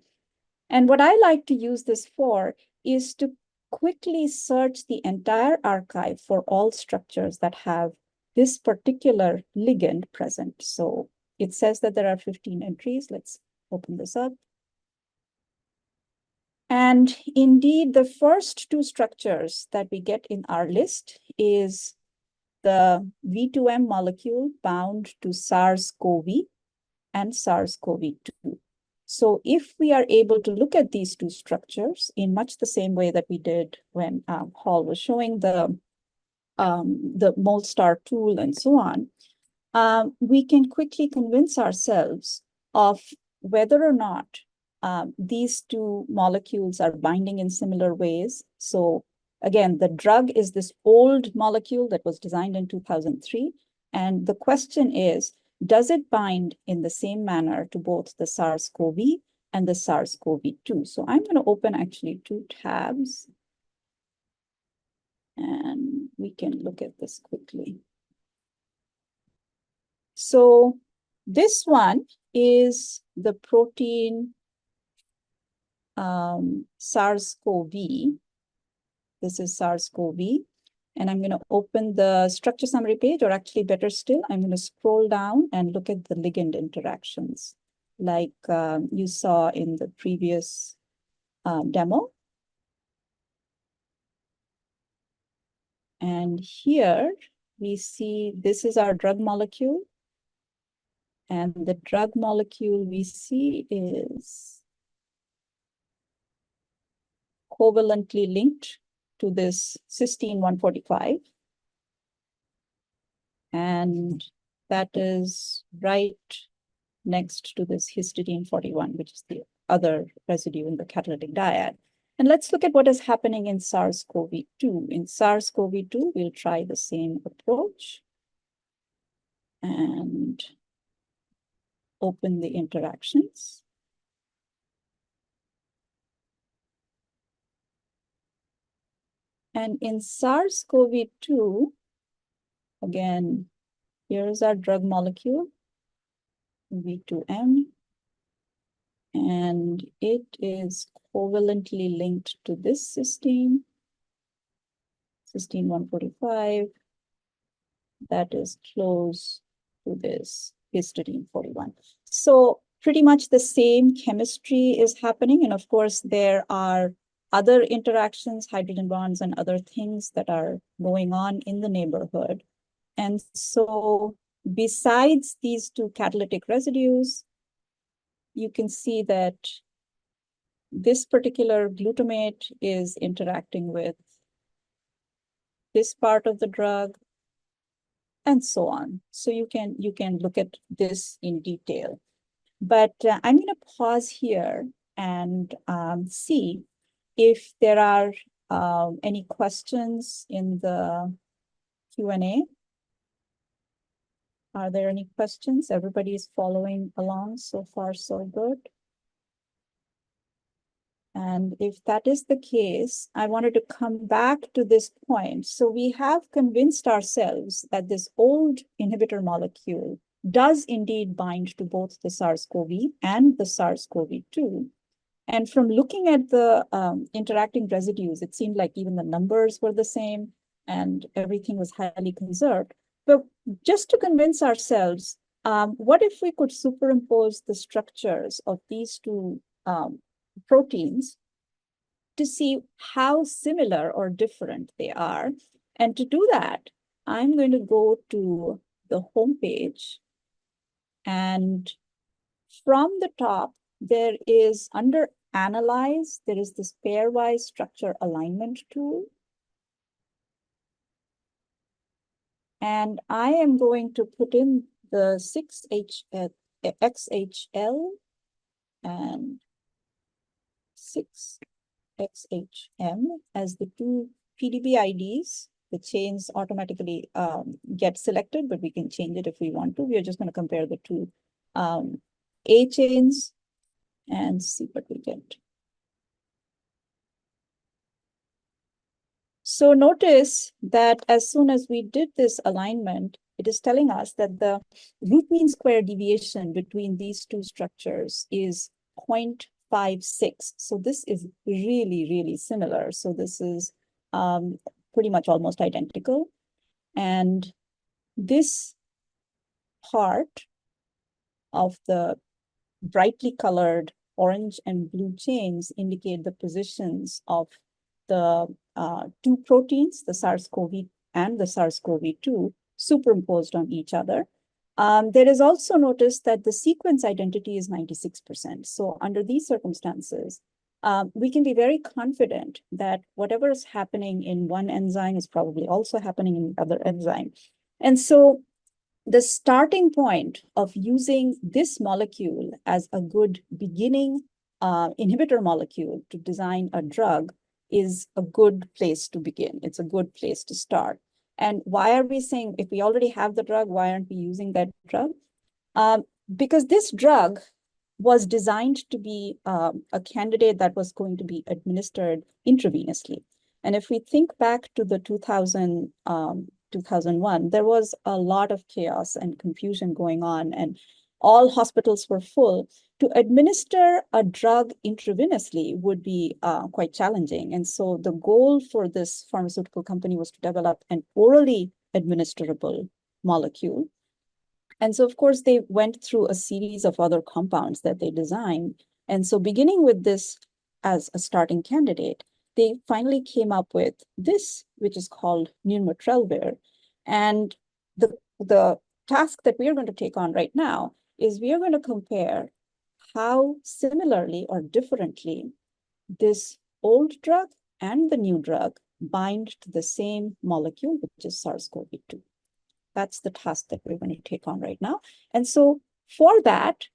And what I like to use this for is to quickly search the entire archive for all structures that have this particular ligand present. So it says that there are 15 entries. Let's open this up. And indeed, the first two structures that we get in our list is the V2M molecule bound to SARS-CoV and SARS-CoV-2. So if we are able to look at these two structures in much the same way that we did when Hall was showing the MolStar tool and so on, we can quickly convince ourselves of whether or not these two molecules are binding in similar ways. So again, the drug is this old molecule that was designed in 2003. And the question is, does it bind in the same manner to both the SARS-CoV and the SARS-CoV-2? So I'm going to open actually two tabs. And we can look at this quickly. So this one is the protein SARS-CoV. This is SARS-CoV. And I'm going to open the structure summary page, or actually better still, I'm going to scroll down and look at the ligand interactions like you saw in the previous demo. And here we see this is our drug molecule. And the drug molecule we see is covalently linked to this cysteine 145. And that is right next to this histidine 41, which is the other residue in the catalytic dyad. And let's look at what is happening in SARS-CoV-2. In SARS-CoV-2, we'll try the same approach and open the interactions. And in SARS-CoV-2, again, here's our drug molecule, V2M, and it is covalently linked to this cysteine 145, that is close to this histidine 41. So pretty much the same chemistry is happening. And of course, there are other interactions, hydrogen bonds and other things that are going on in the neighborhood. And so besides these two catalytic residues, you can see that this particular glutamate is interacting with this part of the drug and so on. So you can look at this in detail. But I'm going to pause here and see if there are any questions in the Q&A. Are there any questions? Everybody is following along. So far, so good. And if that is the case, I wanted to come back to this point. So we have convinced ourselves that this old inhibitor molecule does indeed bind to both the SARS-CoV and the SARS-CoV-2. And from looking at the interacting residues, it seemed like even the numbers were the same and everything was highly conserved. But just to convince ourselves, what if we could superimpose the structures of these two proteins to see how similar or different they are? And to do that, I'm going to go to the home page. And from the top, there is under Analyze, there is this pairwise structure alignment tool. And I am going to put in the 6XHL and 6XHM as the two PDB IDs. The chains automatically get selected, but we can change it if we want to. We are just going to compare the two A chains and see what we get. So notice that as soon as we did this alignment, it is telling us that the root mean square deviation between these two structures is 0.56. So this is really, really similar. So this is pretty much almost identical. And this part of the brightly colored orange and blue chains indicate the positions of the two proteins, the SARS-CoV and the SARS-CoV-2 superimposed on each other. There is also noticed that the sequence identity is 96%. So under these circumstances, we can be very confident that whatever is happening in one enzyme is probably also happening in the other enzyme. And so the starting point of using this molecule as a good beginning inhibitor molecule to design a drug is a good place to begin. It's a good place to start. And why are we saying, if we already have the drug, why aren't we using that drug? Because this drug was designed to be a candidate that was going to be administered intravenously. And if we think back to the 2001, there was a lot of chaos and confusion going on, and all hospitals were full. To administer a drug intravenously would be quite challenging. And so the goal for this pharmaceutical company was to develop an orally administrable molecule. And so, of course, they went through a series of other compounds that they designed. And so beginning with this as a starting candidate, they finally came up with this, which is called nirmatrelvir. And the task that we are going to take on right now is we are going to compare how similarly or differently this old drug and the new drug bind to the same molecule, which is SARS-CoV-2. That's the task that we're going to take on right now. And so for that,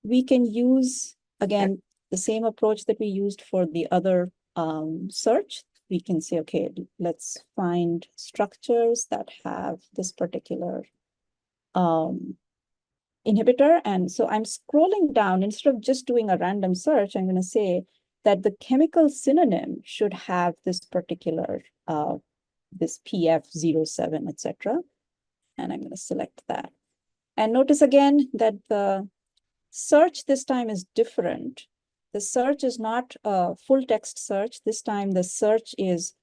we can use, again, the same approach that we used for the other search. We can say, okay, let's find structures that have this particular inhibitor. And so I'm scrolling down. Instead of just doing a random search, I'm going to say that the chemical synonym should have this particular, this PF07, etc. And I'm going to select that. And notice again that the search this time is different. The search is not a full text search. This time the search is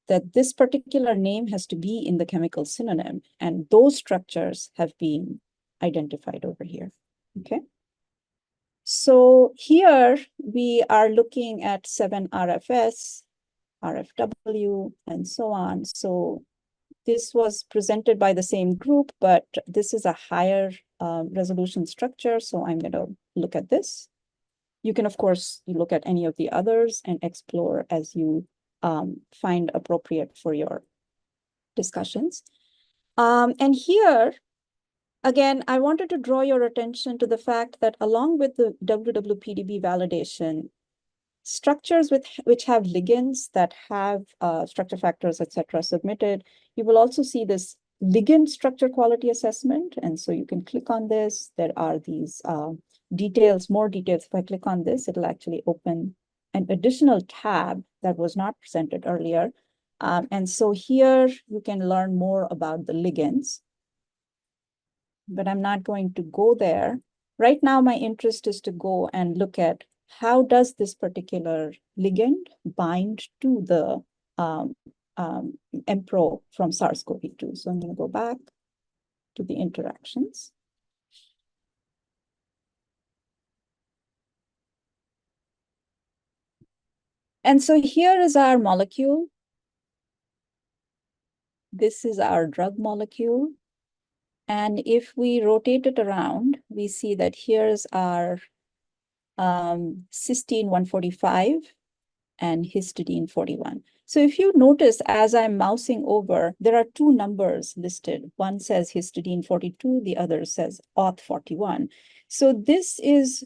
that this particular name has to be in the chemical synonym, and those structures have been identified over here, okay? So here we are looking at 7-RFS, RFW, and so on. So this was presented by the same group, but this is a higher resolution structure. So I'm going to look at this. You can, of course, look at any of the others and explore as you find appropriate for your discussions. And here, again, I wanted to draw your attention to the fact that along with the WWPDB validation, structures which have ligands that have structure factors, etc., submitted, you will also see this ligand structure quality assessment. And so you can click on this. There are these details, more details. If I click on this, it'll actually open an additional tab that was not presented earlier. And so here you can learn more about the ligands. But I'm not going to go there. Right now, my interest is to go and look at how does this particular ligand bind to the MPRO from SARS-CoV-2. So I'm going to go back to the interactions. And so here is our molecule. This is our drug molecule. And if we rotate it around, we see that here's our cysteine 145 and histidine 41. So if you notice, as I'm mousing over, there are two numbers listed. One says histidine 42, the other says auth 41. So this is,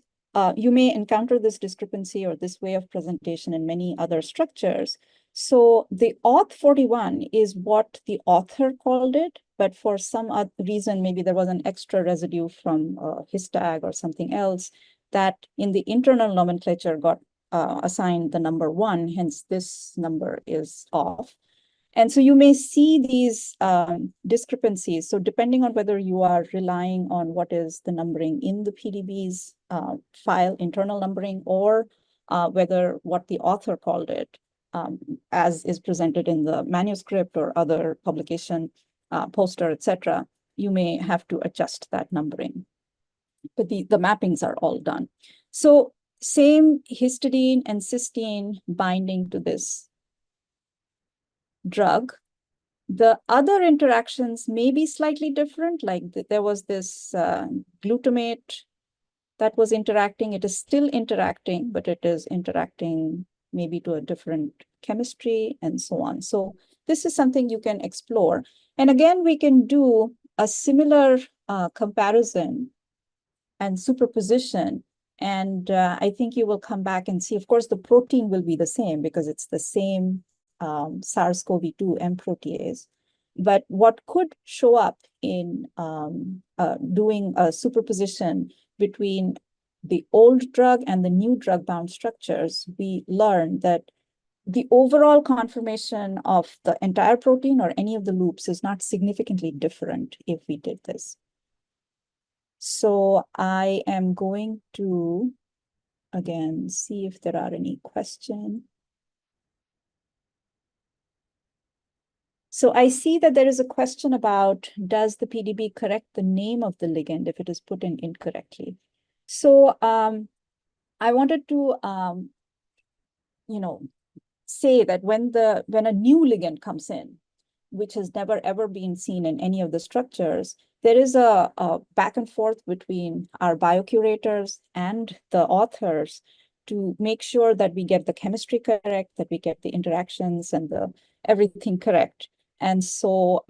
you may encounter this discrepancy or this way of presentation in many other structures. So the auth 41 is what the author called it, but for some other reason, maybe there was an extra residue from histag or something else that in the internal nomenclature got assigned the number 1, hence this number is off. And so you may see these discrepancies. So depending on whether you are relying on what is the numbering in the PDB's file, internal numbering, or whether what the author called it, as is presented in the manuscript or other publication, poster, etc., you may have to adjust that numbering. But the mappings are all done. So same histidine and cysteine binding to this drug. The other interactions may be slightly different, like there was this glutamate that was interacting. It is still interacting, but it is interacting maybe to a different chemistry and so on. So this is something you can explore. And again, we can do a similar comparison and superposition. And I think you will come back and see, of course, the protein will be the same because it's the same SARS-CoV-2 Main Protease. But what could show up in doing a superposition between the old drug and the new drug-bound structures, we learned that the overall conformation of the entire protein or any of the loops is not significantly different if we did this. So I am going to, again, see if there are any questions. So I see that there is a question about, does the PDB correct the name of the ligand if it is put in incorrectly? So I wanted to, say that when a new ligand comes in, which has never ever been seen in any of the structures, there is a back and forth between our biocurators and the authors to make sure that we get the chemistry correct, that we get the interactions and everything correct. And so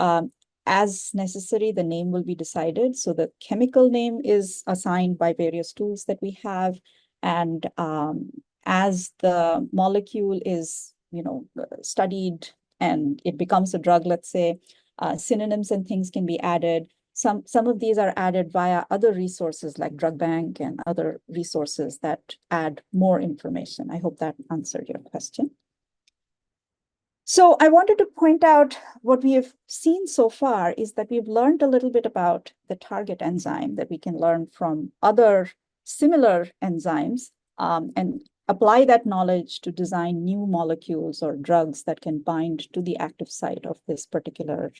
as necessary, the name will be decided. So the chemical name is assigned by various tools that we have. And as the molecule is, studied and it becomes a drug, let's say, synonyms and things can be added. Some of these are added via other resources like Drug Bank and other resources that add more information. I hope that answered your question. So I wanted to point out what we have seen so far is that we've learned a little bit about the target enzyme that we can learn from other similar enzymes and apply that knowledge to design new molecules or drugs that can bind to the active site of this particular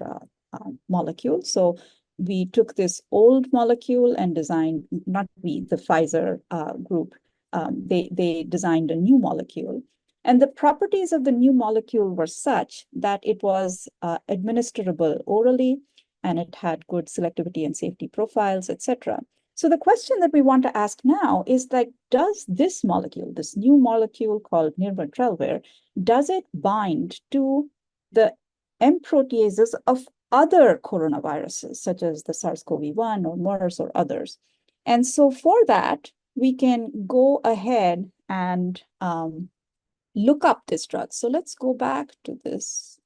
molecule. So we took this old molecule and designed, not we, the Pfizer group, they designed a new molecule. And the properties of the new molecule were such that it was administrable orally, and it had good selectivity and safety profiles, etc. So the question that we want to ask now is like, does this molecule, this new molecule called nirmatrelvir, does it bind to the M proteases of other coronaviruses, such as the SARS-CoV-1 or MERS or others? And so for that, we can go ahead and look up this drug. So let's go back to this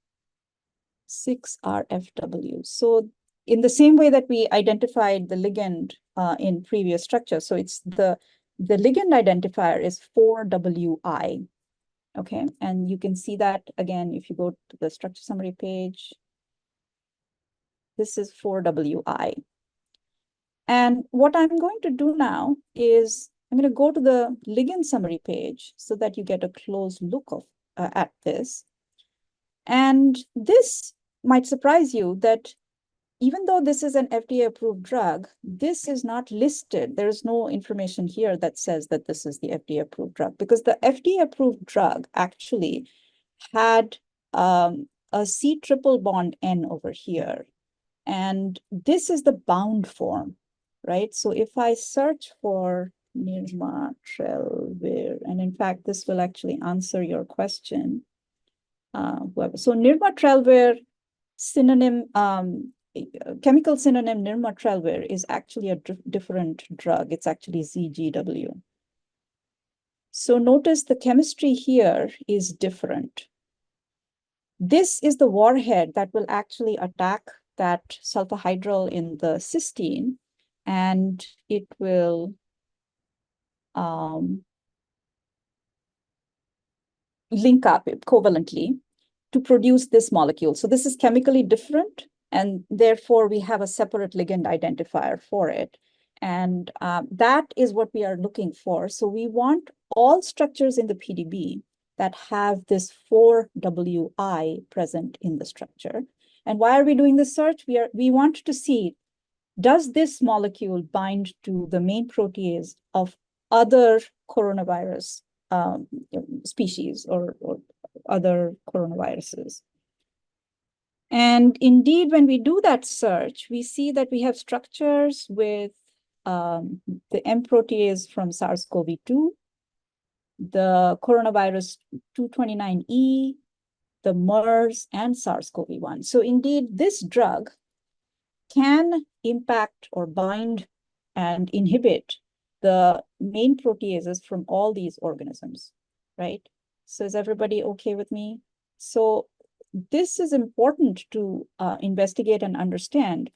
6RFW. So in the same way that we identified the ligand in previous structures, so it's the ligand identifier is 4WI. Okay, and you can see that again if you go to the structure summary page. This is 4WI. And what I'm going to do now is I'm going to go to the ligand summary page so that you get a close look at this. And this might surprise you that even though this is an FDA-approved drug, this is not listed. There is no information here that says that this is the FDA-approved drug, because the FDA-approved drug actually had a C triple bond N over here. And this is the bound form, right? So if I search for nirmatrelvir, and in fact, this will actually answer your question. So nirmatrelvir synonym, chemical synonym nirmatrelvir is actually a different drug. It's actually ZGW. So notice the chemistry here is different. This is the warhead that will actually attack that sulfahydryl in the cysteine, and it will link up covalently to produce this molecule. So this is chemically different, and therefore we have a separate ligand identifier for it. And that is what we are looking for. So we want all structures in the PDB that have this 4WI present in the structure. And why are we doing this search? We want to see, does this molecule bind to the main protease of other coronavirus species or other coronaviruses? And indeed, when we do that search, we see that we have structures with the M protease from SARS-CoV-2, the coronavirus 229E, the MERS, and SARS-CoV-1. So indeed, this drug can impact or bind and inhibit the main proteases from all these organisms, right? So is everybody okay with me? So this is important to investigate and understand,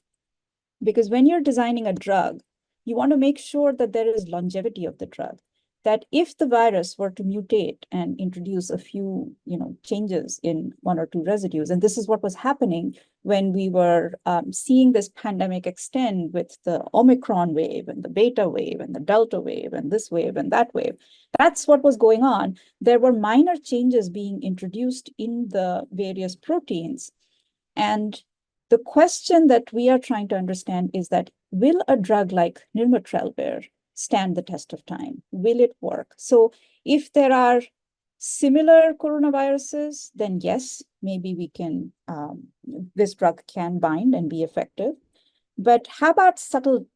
because when you're designing a drug, you want to make sure that there is longevity of the drug, that if the virus were to mutate and introduce a few, changes in one or two residues, and this is what was happening when we were seeing this pandemic extend with the Omicron wave and the beta wave and the Delta wave and this wave and that wave. That's what was going on. There were minor changes being introduced in the various proteins. And the question that we are trying to understand is that, will a drug like nirmatrelvir stand the test of time? Will it work? So if there are similar coronaviruses, then yes, maybe we can, this drug can bind and be effective. But how about subtle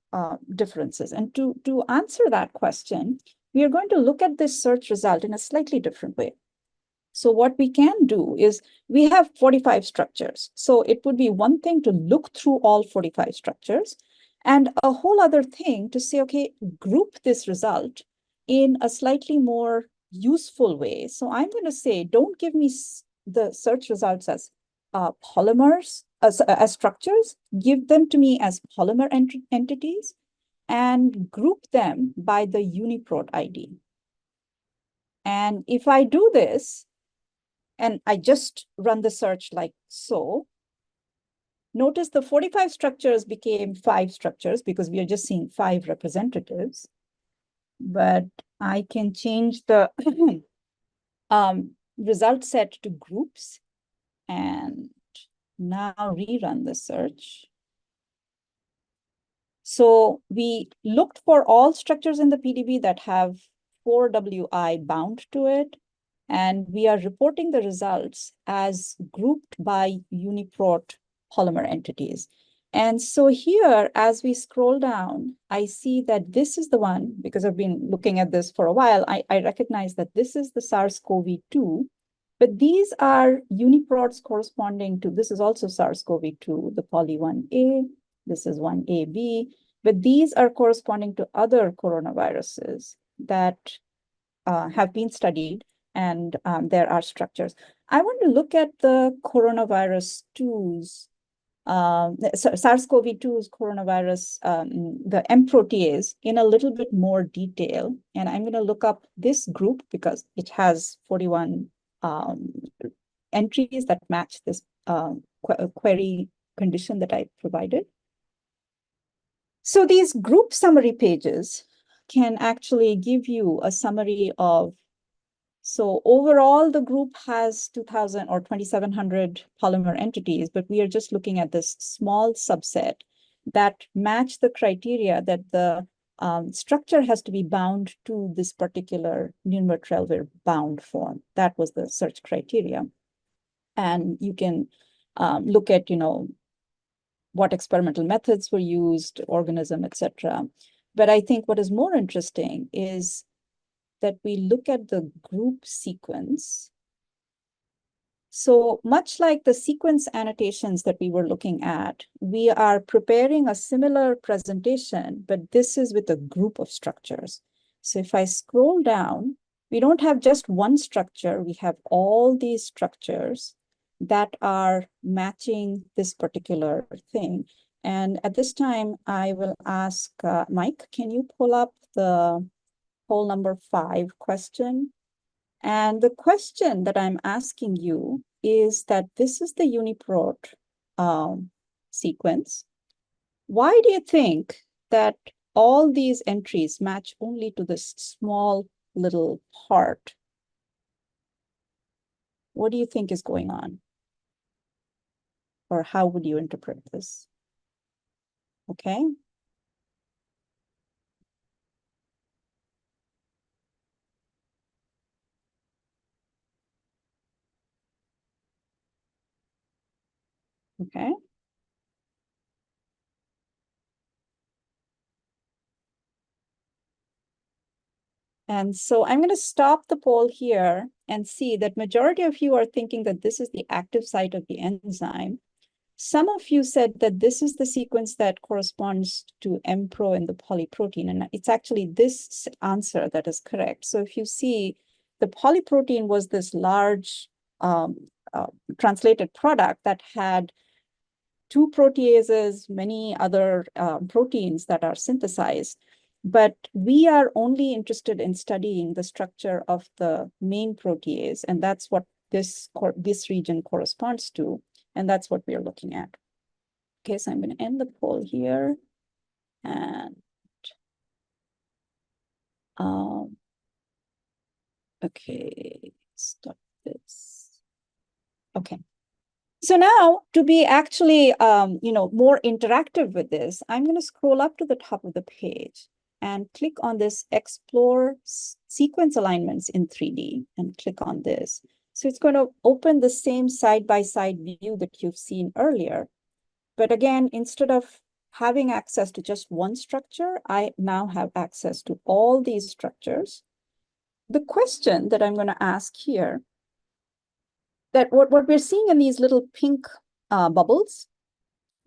differences? And to answer that question, we are going to look at this search result in a slightly different way. So what we can do is, we have 45 structures. So it would be one thing to look through all 45 structures, and a whole other thing to say, okay, group this result in a slightly more useful way. So I'm going to say, don't give me the search results as polymers, as structures. Give them to me as polymer entities, and group them by the UniProt ID. And if I do this, and I just run the search like so, notice the 45 structures became 5 structures because we are just seeing 5 representatives. But I can change the result set to groups and now rerun the search. So we looked for all structures in the PDB that have 4WI bound to it. And we are reporting the results as grouped by UniProt polymer entities. And so here, as we scroll down, I see that this is the one, because I've been looking at this for a while, I recognize that this is the SARS-CoV-2, but these are UniProts corresponding to, this is also SARS-CoV-2, the poly1A, this is 1AB, but these are corresponding to other coronaviruses that have been studied. And there are structures. I want to look at the coronavirus 2's, SARS-CoV-2's coronavirus, the M protease, in a little bit more detail. And I'm going to look up this group because it has 41 entries that match this query condition that I provided. So these group summary pages can actually give you a summary of, so overall, the group has 2,000 or 2,700 polymer entities, but we are just looking at this small subset that match the criteria that the structure has to be bound to this particular nirmatrelvir bound form. That was the search criteria. And you can look at, what experimental methods were used, organism, etc. But I think what is more interesting is that we look at the group sequence. So much like the sequence annotations that we were looking at, we are preparing a similar presentation, but this is with a group of structures. So if I scroll down, we don't have just one structure, we have all these structures that are matching this particular thing. And at this time, I will ask Mike, can you pull up the poll number 5 question? And the question that I'm asking you is that this is the UniProt sequence. Why do you think that all these entries match only to this small little part? What do you think is going on? Or how would you interpret this? Okay. Okay. And so I'm going to stop the poll here and see that majority of you are thinking that this is the active site of the enzyme. Some of you said that this is the sequence that corresponds to MPRO in the polyprotein, and it's actually this answer that is correct. So if you see, the polyprotein was this large translated product that had 2 proteases, many other proteins that are synthesized. But we are only interested in studying the structure of the main protease, and that's what this region corresponds to, and that's what we're looking at. Okay, so I'm going to end the poll here, and okay, stop this. Okay. So now, to be actually, more interactive with this, I'm going to scroll up to the top of the page and click on this Explore Sequence Alignments in 3D and click on this. So it's going to open the same side-by-side view that you've seen earlier. But again, instead of having access to just one structure, I now have access to all these structures. The question that I'm going to ask here, that what we're seeing in these little pink bubbles,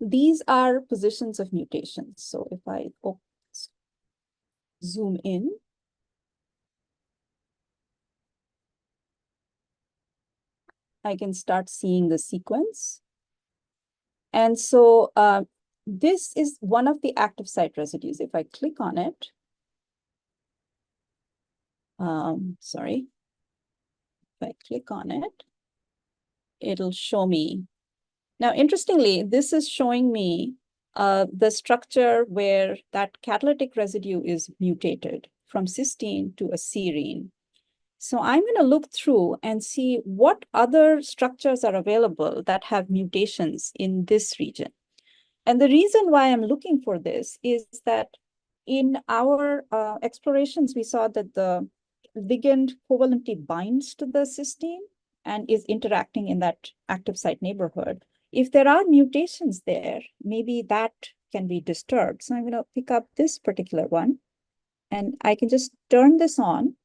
these are positions of mutations. So if I zoom in, I can start seeing the sequence. And so this is one of the active site residues. If I click on it, sorry, if I click on it, it'll show me. Now, interestingly, this is showing me the structure where that catalytic residue is mutated from cysteine to a serine. So I'm going to look through and see what other structures are available that have mutations in this region. And the reason why I'm looking for this is that in our explorations, we saw that the ligand covalently binds to the cysteine and is interacting in that active site neighborhood. If there are mutations there, maybe that can be disturbed. So I'm going to pick up this particular one, and I can just turn this on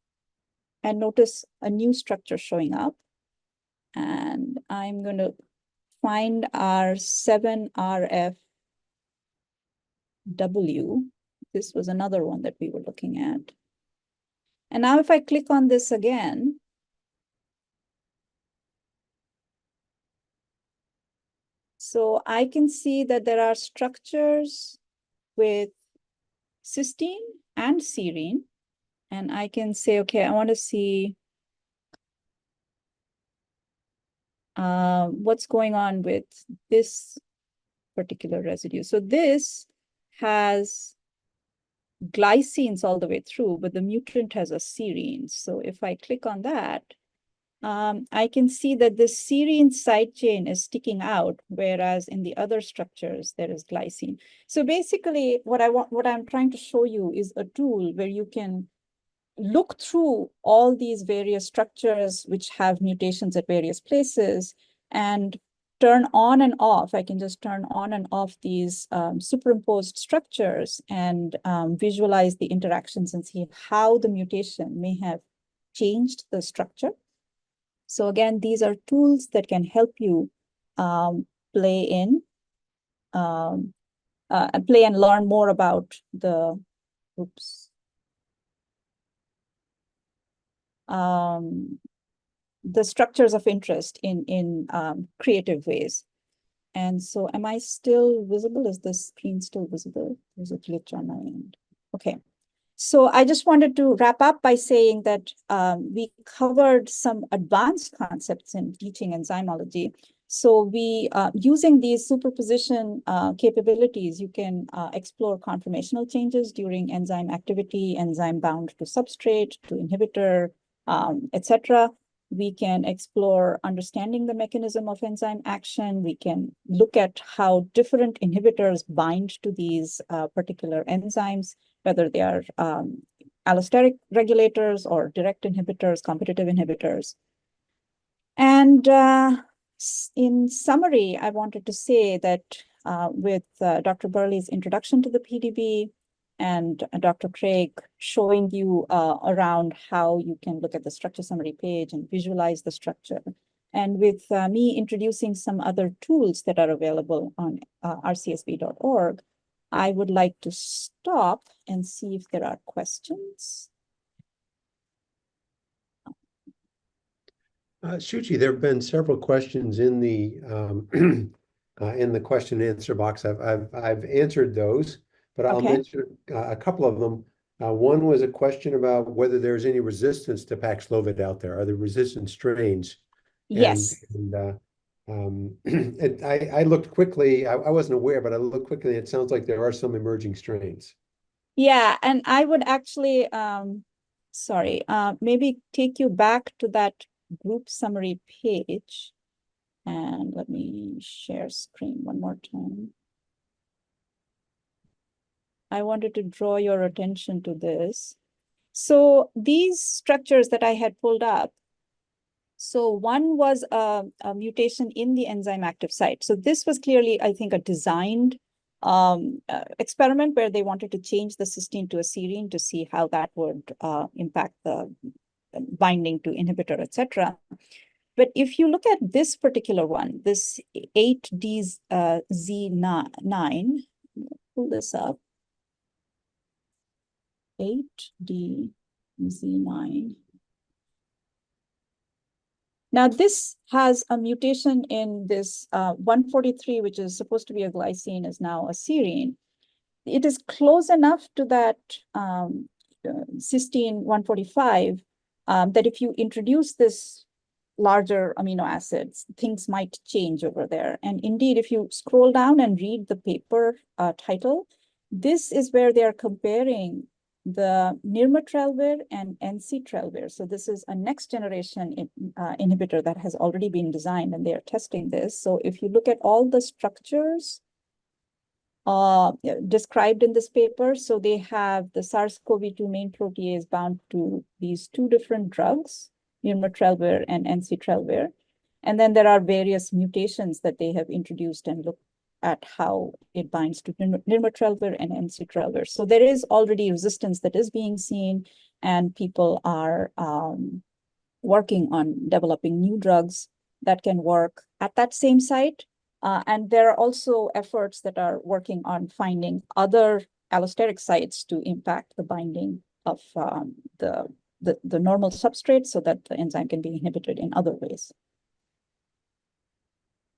and notice a new structure showing up. And I'm going to find our 7RFW. This was another one that we were looking at. And now if I click on this again, so I can see that there are structures with cysteine and serine. And I can say, okay, I want to see what's going on with this particular residue. So this has glycines all the way through, but the mutant has a serine. So if I click on that, I can see that this serine side chain is sticking out, whereas in the other structures, there is glycine. So basically, what I'm trying to show you is a tool where you can look through all these various structures which have mutations at various places and turn on and off. I can just turn on and off these superimposed structures and visualize the interactions and see how the mutation may have changed the structure. So again, these are tools that can help you play and learn more about the, the structures of interest in creative ways. And so am I still visible? Is the screen still visible? There's a glitch on my end. Okay. So I just wanted to wrap up by saying that we covered some advanced concepts in teaching enzymology. So we, using these superposition capabilities, you can explore conformational changes during enzyme activity, enzyme bound to substrate, to inhibitor, etc. We can explore understanding the mechanism of enzyme action. We can look at how different inhibitors bind to these particular enzymes, whether they are allosteric regulators or direct inhibitors, competitive inhibitors. And In summary, I wanted to say that with Dr. Burley's introduction to the PDB and Dr. Craig showing you around how you can look at the structure summary page and visualize the structure, and with me introducing some other tools that are available on rcsb.org, I would like to stop and see if there are questions. Shuchi, there have been several questions in the question and answer box. I've answered those, but I'll Okay. mention a couple of them. One was a question about whether there's any resistance to Paxlovid out there. Are there resistant strains? Yes. I looked quickly. I wasn't aware, but I looked quickly. It sounds like there are some emerging strains. Yeah, and I would actually, maybe take you back to that group summary page. And let me share screen one more time. I wanted to draw your attention to this. So these structures that I had pulled up, so one was a mutation in the enzyme active site. So this was clearly, I think, a designed experiment where they wanted to change the cysteine to a serine to see how that would impact the binding to inhibitor, etc. But if you look at this particular one, this 8DZ9, pull this up, 8DZ9. Now, this has a mutation in this 143, which is supposed to be a glycine, is now a serine. It is close enough to that cysteine 145 that if you introduce this larger amino acids, things might change over there. And indeed, if you scroll down and read the paper title, this is where they are comparing the nirmatrelvir and ensitrelvir. So this is a next generation inhibitor that has already been designed, and they are testing this. So if you look at all the structures described in this paper, so they have the SARS-CoV-2 main protease bound to these two different drugs, nirmatrelvir and ensitrelvir. And then there are various mutations that they have introduced and looked at how it binds to nirmatrelvir and ensitrelvir. So there is already resistance that is being seen, and people are working on developing new drugs that can work at that same site. And there are also efforts that are working on finding other allosteric sites to impact the binding of the normal substrate so that the enzyme can be inhibited in other ways.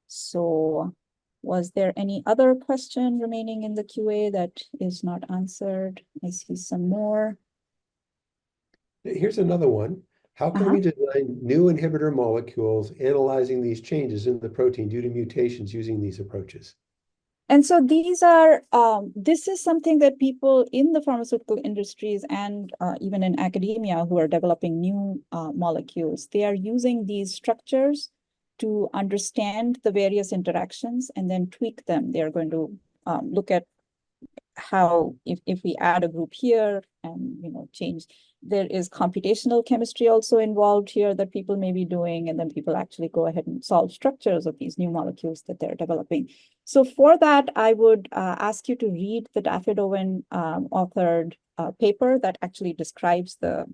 So was there any other question remaining in the QA that is not answered? I see some more. Here's another one. How can we design new inhibitor molecules analyzing these changes in the protein due to mutations using these approaches? And so these are, this is something that people in the pharmaceutical industries and even in academia who are developing new molecules, they are using these structures to understand the various interactions and then tweak them. They're going to look at how, if we add a group here and change, there is computational chemistry also involved here that people may be doing, and then people actually go ahead and solve structures of these new molecules that they're developing. So for that, I would ask you to read the Daffyd Owen authored paper that actually describes the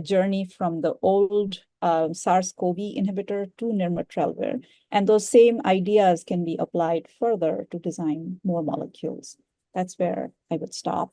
journey from the old SARS-CoV inhibitor to nirmatrelvir. And those same ideas can be applied further to design more molecules. That's where I would stop.